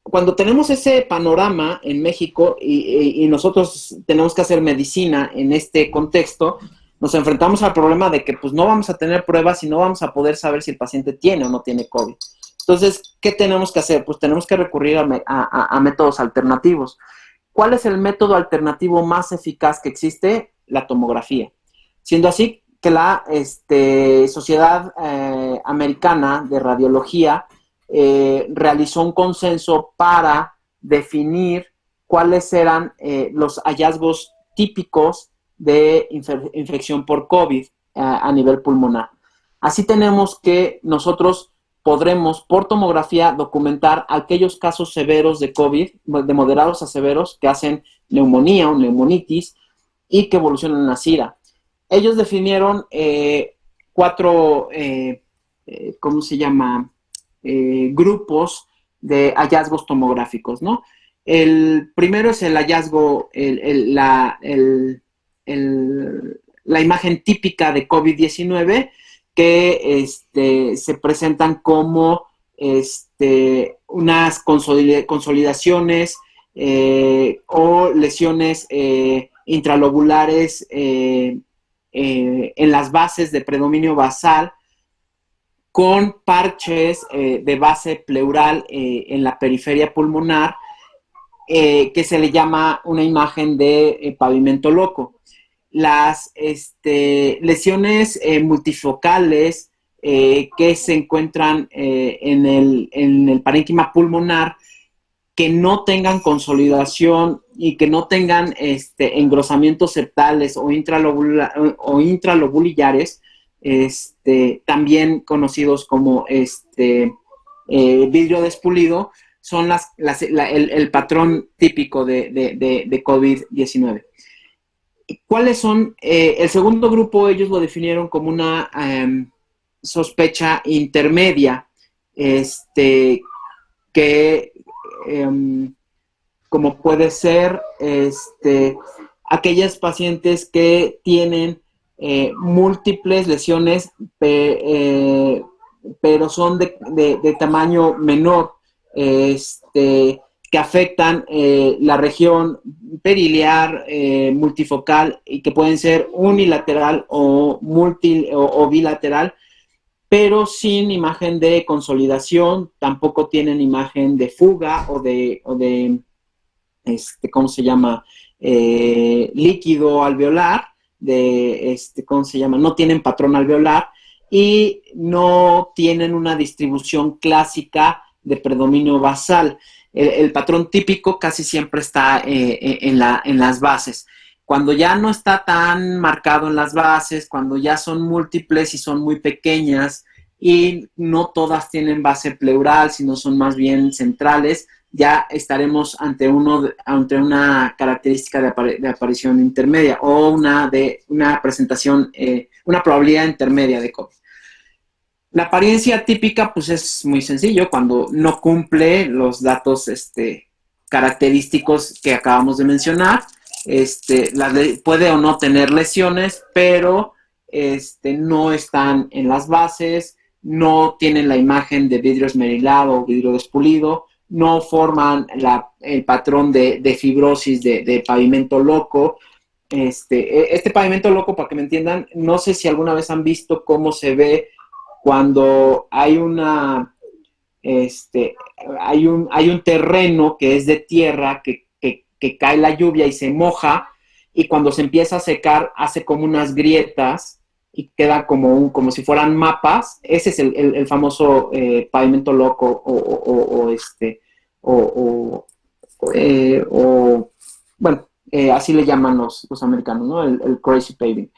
Cuando tenemos ese panorama en México y nosotros tenemos que hacer medicina en este contexto, nos enfrentamos al problema de que pues no vamos a tener pruebas y no vamos a poder saber si el paciente tiene o no tiene COVID. Entonces, ¿qué tenemos que hacer? Pues tenemos que recurrir a métodos alternativos. ¿Cuál es el método alternativo más eficaz que existe? La tomografía. Siendo así que la Sociedad Americana de Radiología realizó un consenso para definir cuáles eran los hallazgos típicos de infección por COVID a nivel pulmonar. Así tenemos que nosotros podremos por tomografía documentar aquellos casos severos de COVID, de moderados a severos, que hacen neumonía o neumonitis y que evolucionan a SIRA. Ellos definieron 4, ¿cómo se llama? Grupos de hallazgos tomográficos, ¿no? El primero es el hallazgo, la imagen típica de COVID-19, que se presentan como unas consolidaciones o lesiones intralobulares en las bases de predominio basal, con parches de base pleural en la periferia pulmonar, que se le llama una imagen de pavimento loco. Las lesiones multifocales que se encuentran en el parénquima pulmonar, que no tengan consolidación y que no tengan engrosamientos septales o intralobulillares, también conocidos como vidrio despulido, son el patrón típico de COVID-19. ¿Cuáles son? El segundo grupo ellos lo definieron como una sospecha intermedia, que como puede ser aquellas pacientes que tienen múltiples lesiones, pero son de tamaño menor, que afectan la región periliar, multifocal, y que pueden ser unilateral o bilateral, pero sin imagen de consolidación. Tampoco tienen imagen de fuga o de ¿cómo se llama? Líquido alveolar, ¿cómo se llama? No tienen patrón alveolar y no tienen una distribución clásica de predominio basal. El patrón típico casi siempre está en las bases. Cuando ya no está tan marcado en las bases, cuando ya son múltiples y son muy pequeñas y no todas tienen base pleural, sino son más bien centrales, ya estaremos ante una característica de aparición intermedia o una presentación, una probabilidad intermedia de COVID. La apariencia típica, pues es muy sencillo, cuando no cumple los datos característicos que acabamos de mencionar. Puede o no tener lesiones, pero no están en las bases, no tienen la imagen de vidrio esmerilado o vidrio despulido, no forman el patrón de fibrosis de pavimento loco. Este pavimento loco, para que me entiendan, no sé si alguna vez han visto cómo se ve cuando hay hay un terreno que es de tierra, que cae la lluvia y se moja, y cuando se empieza a secar hace como unas grietas y queda como si fueran mapas. Ese es el famoso pavimento loco bueno, así le llaman los americanos, ¿no? El crazy paving.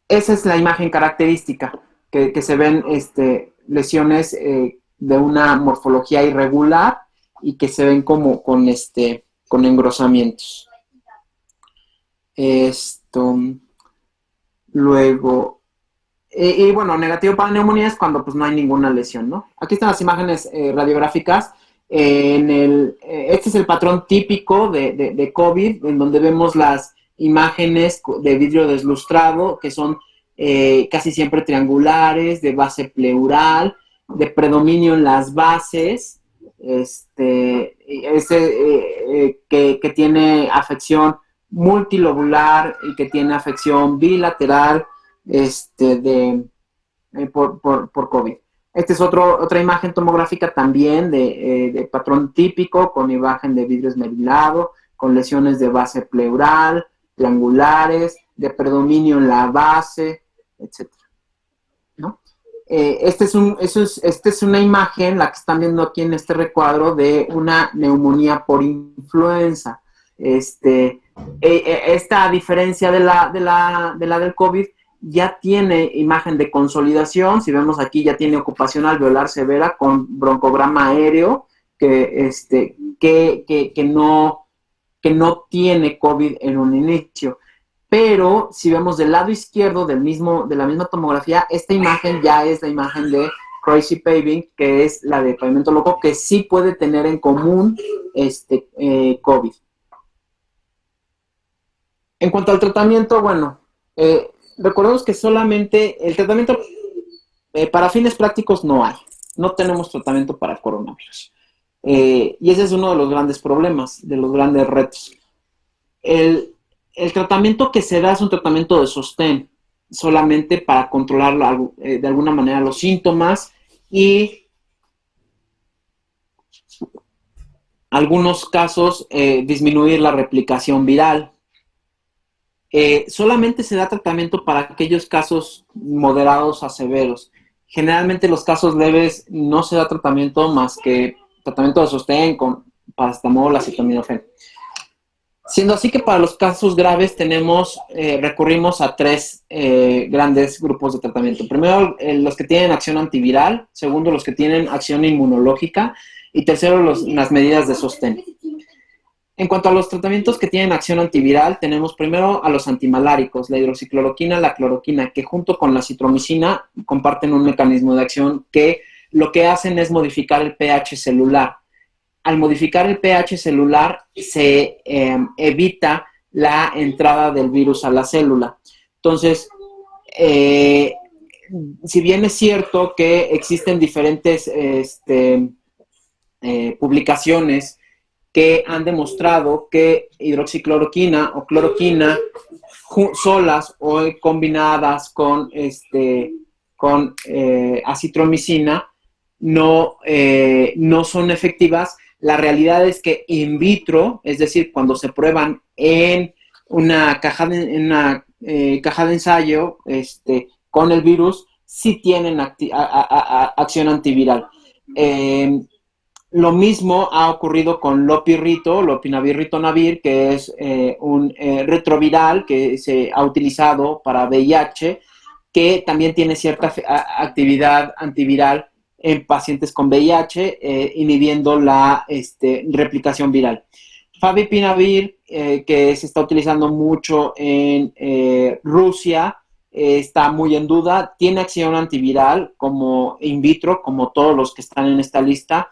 Esa es la imagen característica, que se ven lesiones de una morfología irregular y que se ven como con engrosamientos. Luego, bueno, negativo para neumonía es cuando pues no hay ninguna lesión, ¿no? Aquí están las imágenes radiográficas. Este es el patrón típico de COVID, en donde vemos las imágenes de vidrio deslustrado, que son casi siempre triangulares, de base pleural, de predominio en las bases, que tiene afección multilobular y que tiene afección bilateral por COVID. Esta es otra imagen tomográfica también de patrón típico, con imagen de vidrio esmerilado, con lesiones de base pleural, triangulares, de predominio en la base, etc. ¿No? Esta es una imagen, la que están viendo aquí en este recuadro, de una neumonía por influenza. Esta, a diferencia de la del COVID, ya tiene imagen de consolidación. Si vemos aquí, ya tiene ocupación alveolar severa con broncograma aéreo, que no tiene COVID en un inicio. Pero si vemos del lado izquierdo de la misma tomografía, esta imagen ya es la imagen de Crazy Paving, que es la de pavimento loco, que sí puede tener en común COVID. En cuanto al tratamiento, bueno, recordemos que solamente el tratamiento para fines prácticos no hay. No tenemos tratamiento para coronavirus. Y ese es uno de los grandes problemas, de los grandes retos. El tratamiento que se da es un tratamiento de sostén, solamente para controlar de alguna manera los síntomas y algunos casos disminuir la replicación viral. Solamente se da tratamiento para aquellos casos moderados a severos. Generalmente los casos leves no se da tratamiento más que tratamiento de sostén con paracetamol, acetaminofén. Siendo así que para los casos graves recurrimos a tres grandes grupos de tratamiento. Primero, los que tienen acción antiviral. Segundo, los que tienen acción inmunológica. Y tercero, las medidas de sostén. En cuanto a los tratamientos que tienen acción antiviral, tenemos primero a los antimaláricos, la hidroxicloroquina, la cloroquina, que junto con la citromicina comparten un mecanismo de acción que lo que hacen es modificar el pH celular. Al modificar el pH celular, se evita la entrada del virus a la célula. Entonces, si bien es cierto que existen diferentes publicaciones que han demostrado que hidroxicloroquina o cloroquina solas o combinadas con acitromicina no son efectivas. La realidad es que in vitro, es decir, cuando se prueban en una caja de ensayo con el virus, sí tienen acción antiviral. Lo mismo ha ocurrido con lopirrito, lopinavir-ritonavir, que es un retroviral que se ha utilizado para VIH, que también tiene cierta actividad antiviral en pacientes con VIH, inhibiendo la replicación viral. Favipiravir, que se está utilizando mucho en Rusia, está muy en duda, tiene acción antiviral como in vitro, como todos los que están en esta lista,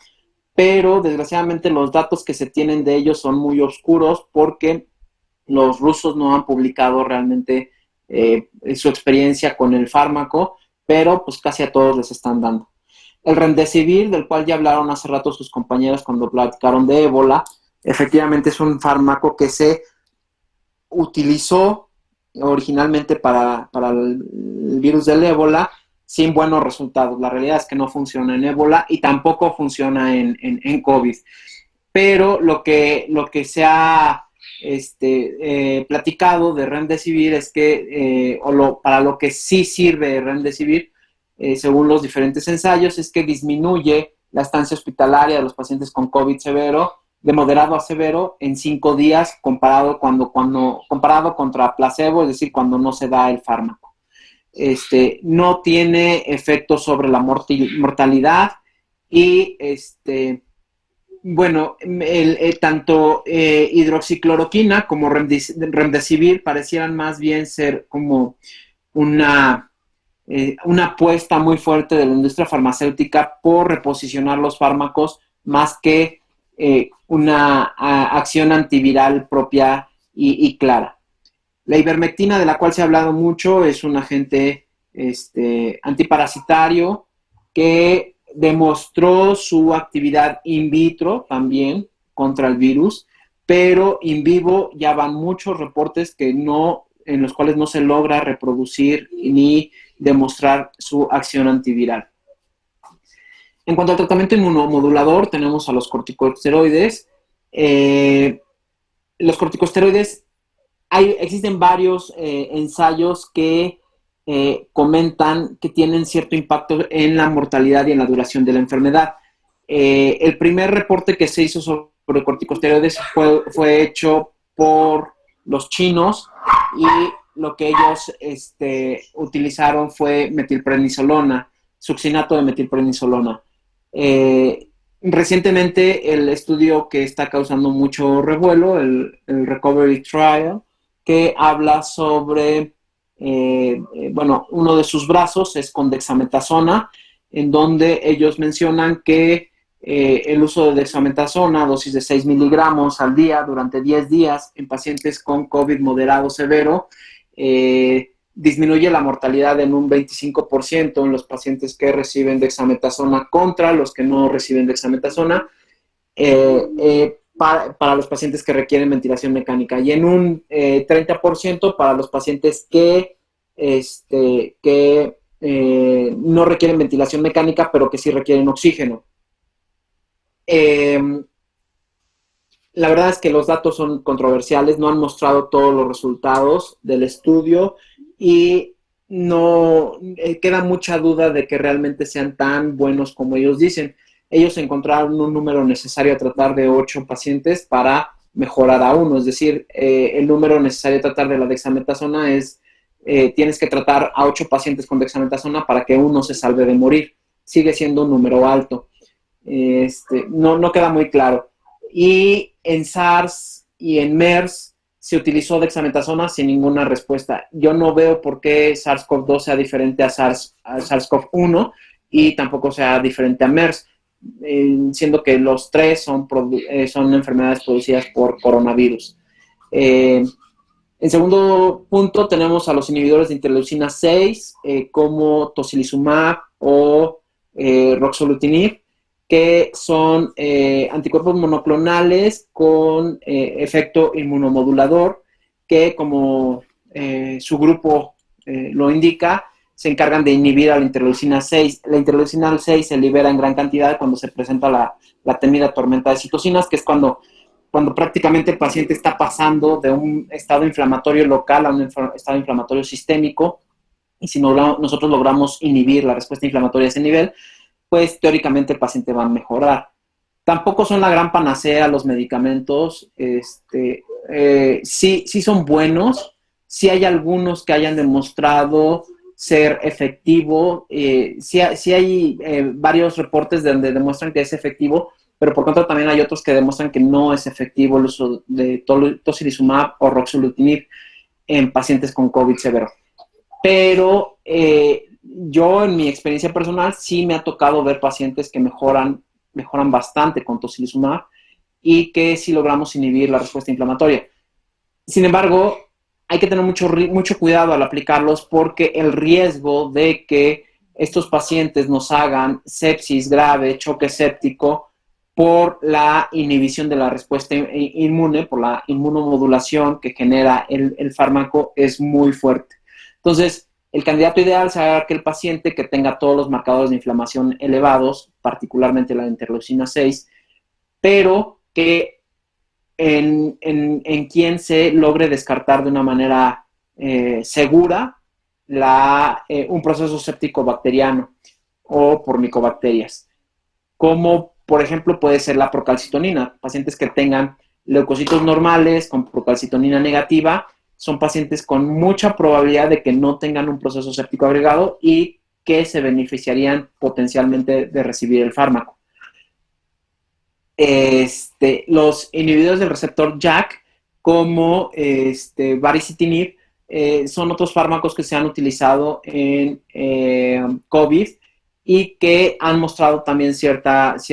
pero desgraciadamente los datos que se tienen de ellos son muy oscuros porque los rusos no han publicado realmente su experiencia con el fármaco, pero pues casi a todos les están dando. El remdesivir, del cual ya hablaron hace rato sus compañeros cuando platicaron de ébola, efectivamente es un fármaco que se utilizó originalmente para el virus del ébola, sin buenos resultados. La realidad es que no funciona en ébola y tampoco funciona en COVID. Pero lo que se ha platicado de remdesivir es que, para lo que sí sirve remdesivir, según los diferentes ensayos, es que disminuye la estancia hospitalaria de los pacientes con COVID severo, de moderado a severo, en 5 días, comparado contra placebo, es decir, cuando no se da el fármaco. No tiene efecto sobre la mortalidad y bueno, tanto hidroxicloroquina como remdesivir parecieran más bien ser como una apuesta muy fuerte de la industria farmacéutica por reposicionar los fármacos más que una acción antiviral propia y clara. La ivermectina, de la cual se ha hablado mucho, es un agente antiparasitario que demostró su actividad in vitro también contra el virus, pero in vivo ya van muchos reportes en los cuales no se logra reproducir ni demostrar su acción antiviral. En cuanto al tratamiento inmunomodulador, tenemos a los corticosteroides. Los corticosteroides, existen varios ensayos que comentan que tienen cierto impacto en la mortalidad y en la duración de la enfermedad. El primer reporte que se hizo sobre corticosteroides fue hecho por los chinos y lo que ellos utilizaron fue metilprednisolona, succinato de metilprednisolona. Recientemente el estudio que está causando mucho revuelo, el Recovery Trial, que habla sobre, uno de sus brazos es con dexametasona, en donde ellos mencionan que el uso de dexametasona, dosis de 6 miligramos al día durante 10 días en pacientes con COVID moderado severo, disminuye la mortalidad en un 25% en los pacientes que reciben dexametasona contra los que no reciben dexametasona, para los pacientes que requieren ventilación mecánica, y en un 30% para los pacientes que no requieren ventilación mecánica, pero que sí requieren oxígeno. La verdad es que los datos son controversiales, no han mostrado todos los resultados del estudio y no queda mucha duda de que realmente sean tan buenos como ellos dicen. Ellos encontraron un número necesario a tratar de 8 pacientes para mejorar a 1, es decir, el número necesario a tratar de la dexametasona es, tienes que tratar a 8 pacientes con dexametasona para que 1 se salve de morir. Sigue siendo un número alto. No queda muy claro. Y en SARS y en MERS se utilizó dexametasona sin ninguna respuesta. Yo no veo por qué SARS-CoV-2 sea diferente a SARS-CoV-1 y tampoco sea diferente a MERS, siendo que los tres son enfermedades producidas por coronavirus. En segundo punto tenemos a los inhibidores de interleucina 6, como tocilizumab o ruxolitinib, que son anticuerpos monoclonales con efecto inmunomodulador, que como su grupo lo indica, se encargan de inhibir a la interleucina 6. La interleucina 6 se libera en gran cantidad cuando se presenta la temida tormenta de citocinas, que es cuando prácticamente el paciente está pasando de un estado inflamatorio local a un estado inflamatorio sistémico, y si nosotros logramos inhibir la respuesta inflamatoria a ese nivel, pues teóricamente el paciente va a mejorar. Tampoco son la gran panacea los medicamentos, sí son buenos, sí hay algunos que hayan demostrado ser efectivo, sí hay varios reportes donde demuestran que es efectivo, pero por contra también hay otros que demuestran que no es efectivo el uso de tocilizumab o ruxolitinib en pacientes con COVID severo. Pero yo en mi experiencia personal sí me ha tocado ver pacientes que mejoran bastante con tocilizumab y que sí logramos inhibir la respuesta inflamatoria. Sin embargo, hay que tener mucho cuidado al aplicarlos, porque el riesgo de que estos pacientes nos hagan sepsis grave, choque séptico, por la inhibición de la respuesta inmune, por la inmunomodulación que genera el fármaco, es muy fuerte. Entonces, el candidato ideal será aquel paciente que tenga todos los marcadores de inflamación elevados, particularmente la interleucina 6, pero que en quien se logre descartar de una manera segura un proceso séptico bacteriano o por micobacterias, como por ejemplo puede ser la procalcitonina. Pacientes que tengan leucocitos normales con procalcitonina negativa son pacientes con mucha probabilidad de que no tengan un proceso séptico agregado y que se beneficiarían potencialmente de recibir el fármaco. Los inhibidores del receptor JAK, como baricitinib, son otros fármacos que se han utilizado en COVID y que han mostrado también ciertas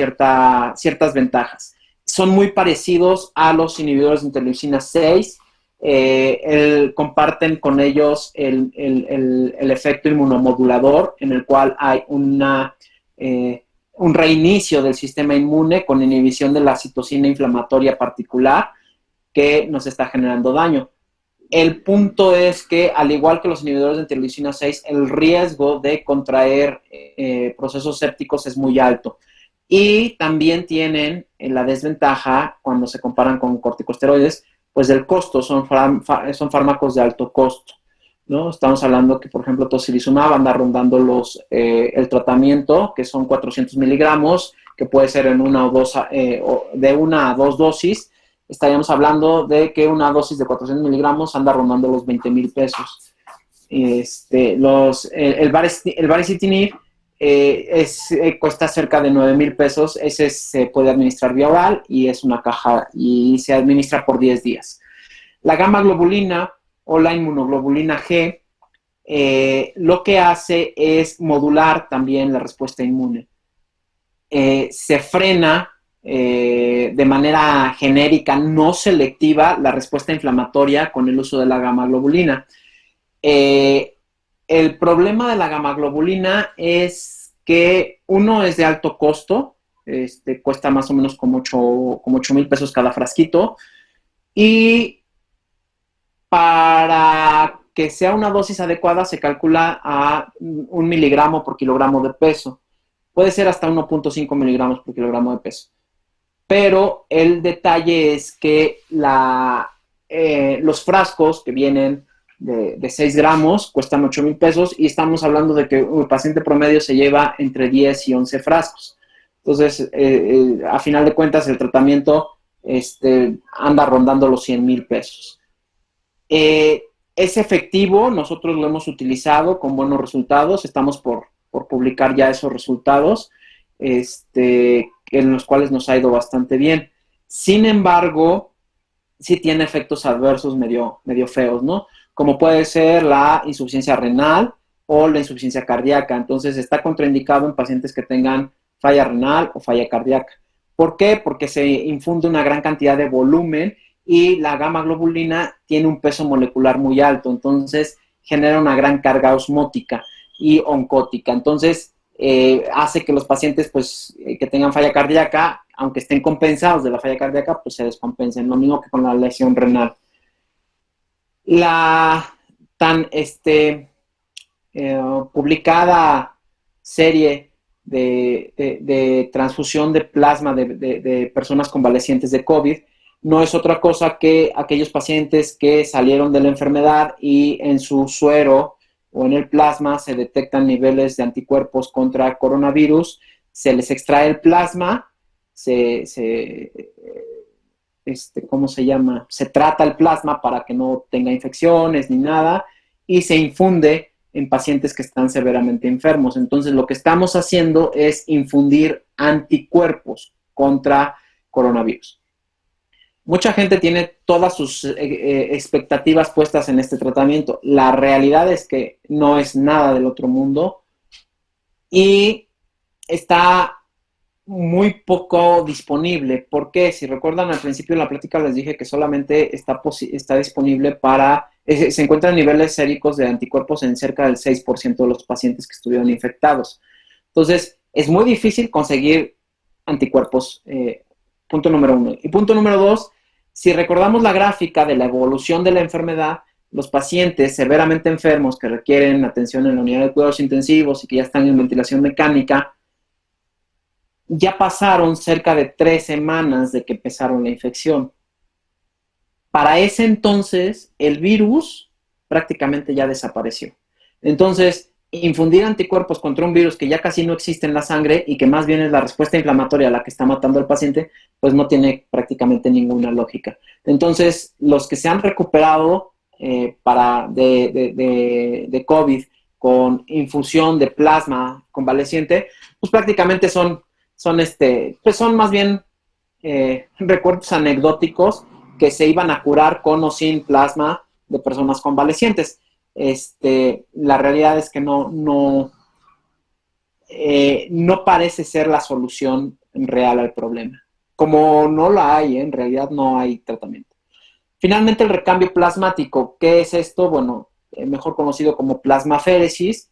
ventajas. Son muy parecidos a los inhibidores de interleucina 6. Comparten con ellos el efecto inmunomodulador, en el cual hay un reinicio del sistema inmune con inhibición de la citocina inflamatoria particular que nos está generando daño. El punto es que, al igual que los inhibidores de interleucina 6, el riesgo de contraer procesos sépticos es muy alto. Y también tienen la desventaja, cuando se comparan con corticosteroides, pues del costo, son fármacos de alto costo, ¿no? Estamos hablando que, por ejemplo, tocilizumab anda rondando el tratamiento, que son 400 miligramos, que puede ser en una o dos, de una a dos dosis. Estaríamos hablando de que una dosis de 400 miligramos anda rondando los 20,000 pesos. El baricitinib cuesta cerca de 9,000 pesos. Ese se puede administrar vía oral y es una caja y se administra por 10 días. La gamma globulina o la inmunoglobulina G lo que hace es modular también la respuesta inmune. Se frena de manera genérica, no selectiva, la respuesta inflamatoria con el uso de la gamma globulina. El problema de la gamma globulina es que uno es de alto costo, cuesta más o menos como 8,000 pesos cada frasquito, y para que sea una dosis adecuada se calcula a 1 miligramo por kilogramo de peso. Puede ser hasta 1,5 miligramos por kilogramo de peso. Pero el detalle es que los frascos que vienen de 6 gramos cuestan 8,000 pesos y estamos hablando de que el paciente promedio se lleva entre 10 y 11 frascos. Entonces, a final de cuentas, el tratamiento anda rondando los 100,000 pesos. Es efectivo, nosotros lo hemos utilizado con buenos resultados, estamos por publicar ya esos resultados, en los cuales nos ha ido bastante bien. Sin embargo, sí tiene efectos adversos medio feos, ¿no? Como puede ser la insuficiencia renal o la insuficiencia cardíaca. Entonces, está contraindicado en pacientes que tengan falla renal o falla cardíaca. ¿Por qué? Porque se infunde una gran cantidad de volumen y la gamma globulina tiene un peso molecular muy alto, entonces genera una gran carga osmótica y oncótica. Entonces, hace que los pacientes pues, que tengan falla cardíaca, aunque estén compensados de la falla cardíaca, pues se descompensen. Lo mismo que con la lesión renal. La tan publicada serie de transfusión de plasma de personas convalecientes de COVID no es otra cosa que aquellos pacientes que salieron de la enfermedad y en su suero o en el plasma se detectan niveles de anticuerpos contra coronavirus, se les extrae el plasma, ¿cómo se llama? Se trata el plasma para que no tenga infecciones ni nada y se infunde en pacientes que están severamente enfermos. Entonces, lo que estamos haciendo es infundir anticuerpos contra coronavirus. Mucha gente tiene todas sus expectativas puestas en este tratamiento. La realidad es que no es nada del otro mundo y está muy poco disponible. ¿Por qué? Si recuerdan, al principio de la plática les dije que solamente está disponible se encuentran niveles séricos de anticuerpos en cerca del 6% de los pacientes que estuvieron infectados. Entonces, es muy difícil conseguir anticuerpos, punto número 1. Y punto número 2, si recordamos la gráfica de la evolución de la enfermedad, los pacientes severamente enfermos que requieren atención en la unidad de cuidados intensivos y que ya están en ventilación mecánica, ya pasaron cerca de 3 semanas de que empezaron la infección. Para ese entonces, el virus prácticamente ya desapareció. Entonces, infundir anticuerpos contra un virus que ya casi no existe en la sangre y que más bien es la respuesta inflamatoria la que está matando al paciente, pues no tiene prácticamente ninguna lógica. Entonces, los que se han recuperado de COVID con infusión de plasma convaleciente, pues prácticamente son más bien recuerdos anecdóticos que se iban a curar con o sin plasma de personas convalecientes. La realidad es que no no parece ser la solución real al problema. Como no la hay, en realidad no hay tratamiento. Finalmente, el recambio plasmático. ¿Qué es esto? Bueno, mejor conocido como plasmaféresis,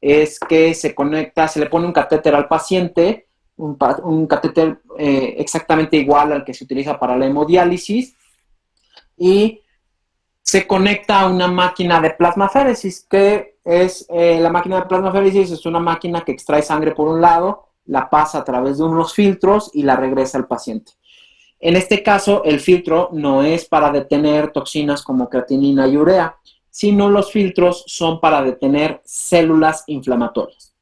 es que se conecta, se le pone un catéter al paciente, un catéter exactamente igual al que se utiliza para la hemodiálisis, y se conecta a una máquina de plasmaféresis, que es la máquina de plasmaféresis es una máquina que extrae sangre por un lado, la pasa a través de unos filtros y la regresa al paciente. En este caso, el filtro no es para detener toxinas como creatinina y urea, sino los filtros son para detener células inflamatorias.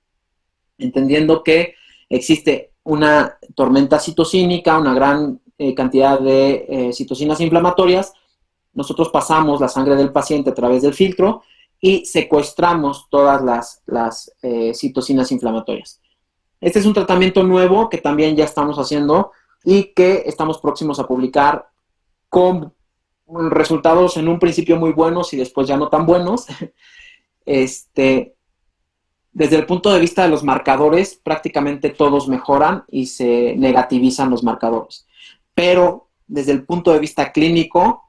Entendiendo que existe una tormenta citocínica, una gran cantidad de citocinas inflamatorias, nosotros pasamos la sangre del paciente a través del filtro y secuestramos todas las citocinas inflamatorias. Este es un tratamiento nuevo que también ya estamos haciendo y que estamos próximos a publicar con resultados en un principio muy buenos y después ya no tan buenos. Desde el punto de vista de los marcadores, prácticamente todos mejoran y se negativizan los marcadores. Pero desde el punto de vista clínico,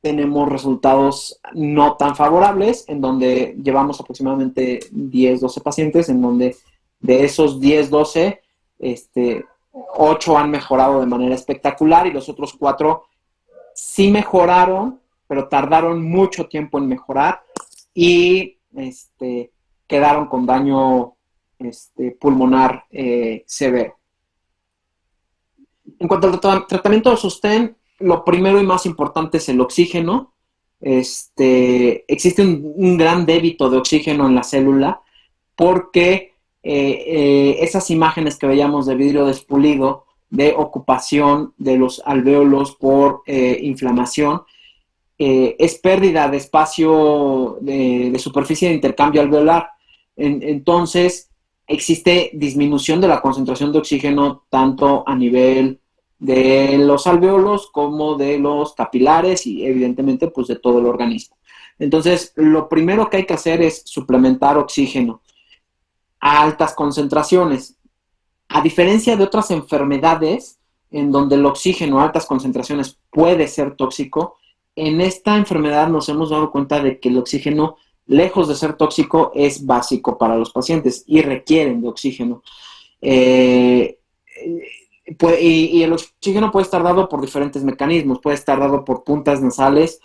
tenemos resultados no tan favorables, en donde llevamos aproximadamente 10, 12 pacientes, en donde de esos 10, 12, 8 han mejorado de manera espectacular y los otros 4 sí mejoraron, pero tardaron mucho tiempo en mejorar y quedaron con daño pulmonar severo. En cuanto al tratamiento de sostén, lo primero y más importante es el oxígeno. Existe un gran débito de oxígeno en la célula porque esas imágenes que veíamos de vidrio despulido, de ocupación de los alvéolos por inflamación, es pérdida de espacio de superficie de intercambio alveolar. Entonces, existe disminución de la concentración de oxígeno tanto a nivel de los alvéolos como de los capilares y evidentemente pues de todo el organismo. Entonces, lo primero que hay que hacer es suplementar oxígeno a altas concentraciones. A diferencia de otras enfermedades en donde el oxígeno a altas concentraciones puede ser tóxico, en esta enfermedad nos hemos dado cuenta de que el oxígeno, lejos de ser tóxico, es básico para los pacientes y requieren de oxígeno. Y el oxígeno puede estar dado por diferentes mecanismos. Puede estar dado por puntas nasales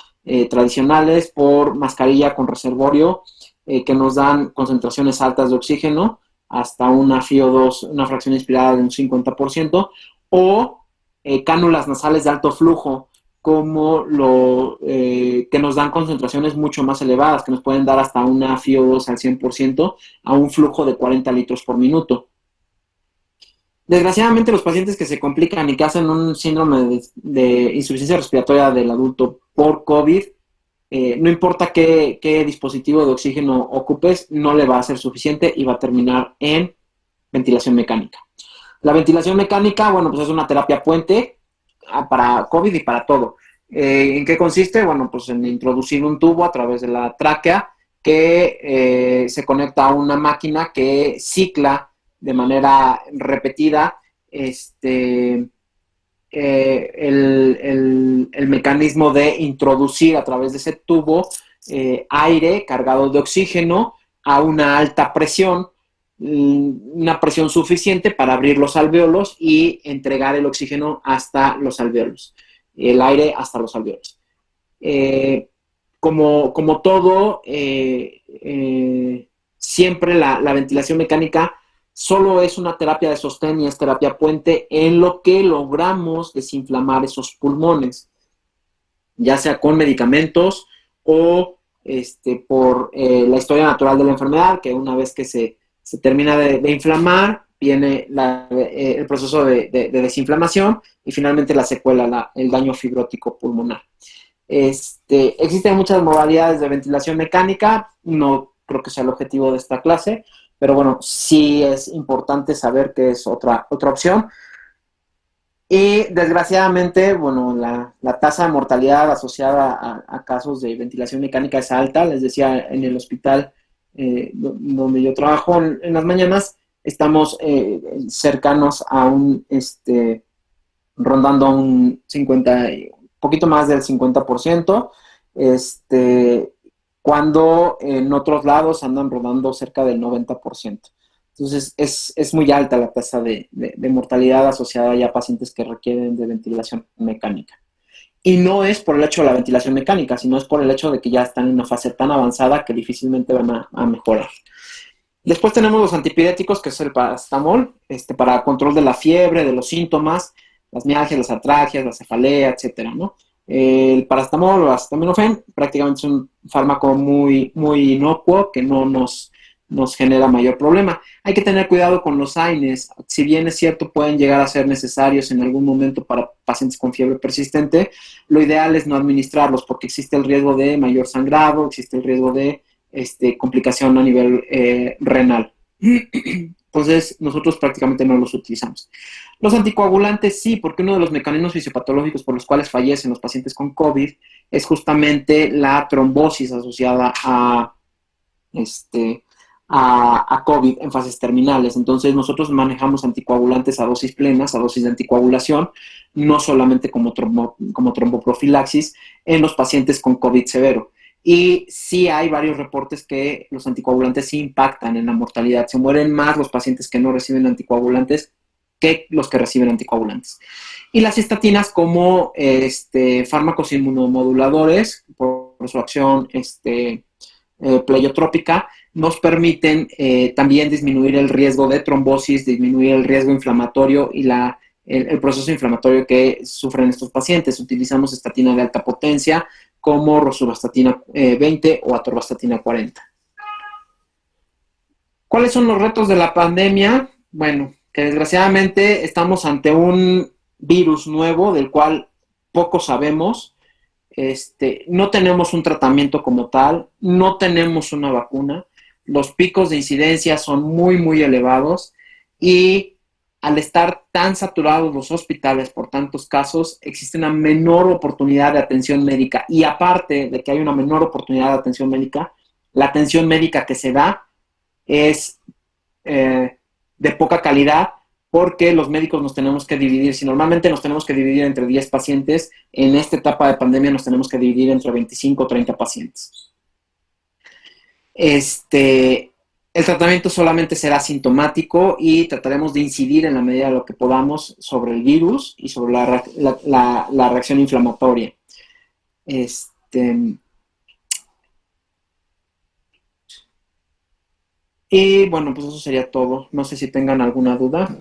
tradicionales, por mascarilla con reservorio, que nos dan concentraciones altas de oxígeno, hasta una FiO2, una fracción inspirada de un 50%, o cánulas nasales de alto flujo, como que nos dan concentraciones mucho más elevadas, que nos pueden dar hasta una FiO2 al 100% a un flujo de 40 litros por minuto. Desgraciadamente, los pacientes que se complican y que hacen un síndrome de insuficiencia respiratoria del adulto por COVID, no importa qué dispositivo de oxígeno ocupes, no le va a ser suficiente y va a terminar en ventilación mecánica. La ventilación mecánica, bueno, pues es una terapia puente para COVID y para todo. ¿En qué consiste? Bueno, pues en introducir un tubo a través de la tráquea que se conecta a una máquina que cicla de manera repetida el mecanismo de introducir a través de ese tubo aire cargado de oxígeno a una alta presión, una presión suficiente para abrir los alvéolos y entregar el oxígeno hasta los alvéolos, el aire hasta los alvéolos. Como todo, siempre la ventilación mecánica solo es una terapia de sostén y es terapia puente en lo que logramos desinflamar esos pulmones, ya sea con medicamentos o por la historia natural de la enfermedad, que una vez que se termina de inflamar, viene el proceso de desinflamación y finalmente la secuela, el daño fibrótico pulmonar. Existen muchas modalidades de ventilación mecánica, no creo que sea el objetivo de esta clase, pero bueno, sí es importante saber que es otra opción. Y desgraciadamente, bueno, la tasa de mortalidad asociada a casos de ventilación mecánica es alta. Les decía, en el hospital donde yo trabajo en las mañanas, estamos cercanos a rondando un 50, un poquito más del 50%, cuando en otros lados andan rodando cerca del 90%. Entonces, es muy alta la tasa de mortalidad asociada ya a pacientes que requieren de ventilación mecánica. Y no es por el hecho de la ventilación mecánica, sino es por el hecho de que ya están en una fase tan avanzada que difícilmente van a mejorar. Después tenemos los antipiréticos, que es el paracetamol, para control de la fiebre, de los síntomas, las mialgias, las artralgias, la cefalea, etcétera, ¿no? El paracetamol o acetaminofén prácticamente es un fármaco muy, muy inocuo que no nos genera mayor problema. Hay que tener cuidado con los AINES. Si bien es cierto, pueden llegar a ser necesarios en algún momento para pacientes con fiebre persistente, lo ideal es no administrarlos porque existe el riesgo de mayor sangrado, existe el riesgo de complicación a nivel renal. Entonces, nosotros prácticamente no los utilizamos. Los anticoagulantes sí, porque uno de los mecanismos fisiopatológicos por los cuales fallecen los pacientes con COVID es justamente la trombosis asociada a COVID en fases terminales. Entonces, nosotros manejamos anticoagulantes a dosis plenas, a dosis de anticoagulación, no solamente como tromboprofilaxis en los pacientes con COVID severo. Y sí hay varios reportes que los anticoagulantes sí impactan en la mortalidad. Se mueren más los pacientes que no reciben anticoagulantes que los que reciben anticoagulantes. Y las estatinas como fármacos inmunomoduladores, por su acción pleiotrópica, nos permiten también disminuir el riesgo de trombosis, disminuir el riesgo inflamatorio y el proceso inflamatorio que sufren estos pacientes. Utilizamos estatina de alta potencia como rosuvastatina 20 o atorvastatina 40. ¿Cuáles son los retos de la pandemia? Bueno, que desgraciadamente estamos ante un virus nuevo del cual poco sabemos. No tenemos un tratamiento como tal, no tenemos una vacuna, los picos de incidencia son muy, muy elevados y al estar tan saturados los hospitales por tantos casos, existe una menor oportunidad de atención médica y aparte de que hay una menor oportunidad de atención médica, la atención médica que se da es de poca calidad porque los médicos nos tenemos que dividir. Si normalmente nos tenemos que dividir entre 10 pacientes, en esta etapa de pandemia nos tenemos que dividir entre 25 o 30 pacientes. El tratamiento solamente será sintomático y trataremos de incidir en la medida de lo que podamos sobre el virus y sobre la reacción inflamatoria. Y bueno, pues eso sería todo. No sé si tengan alguna duda.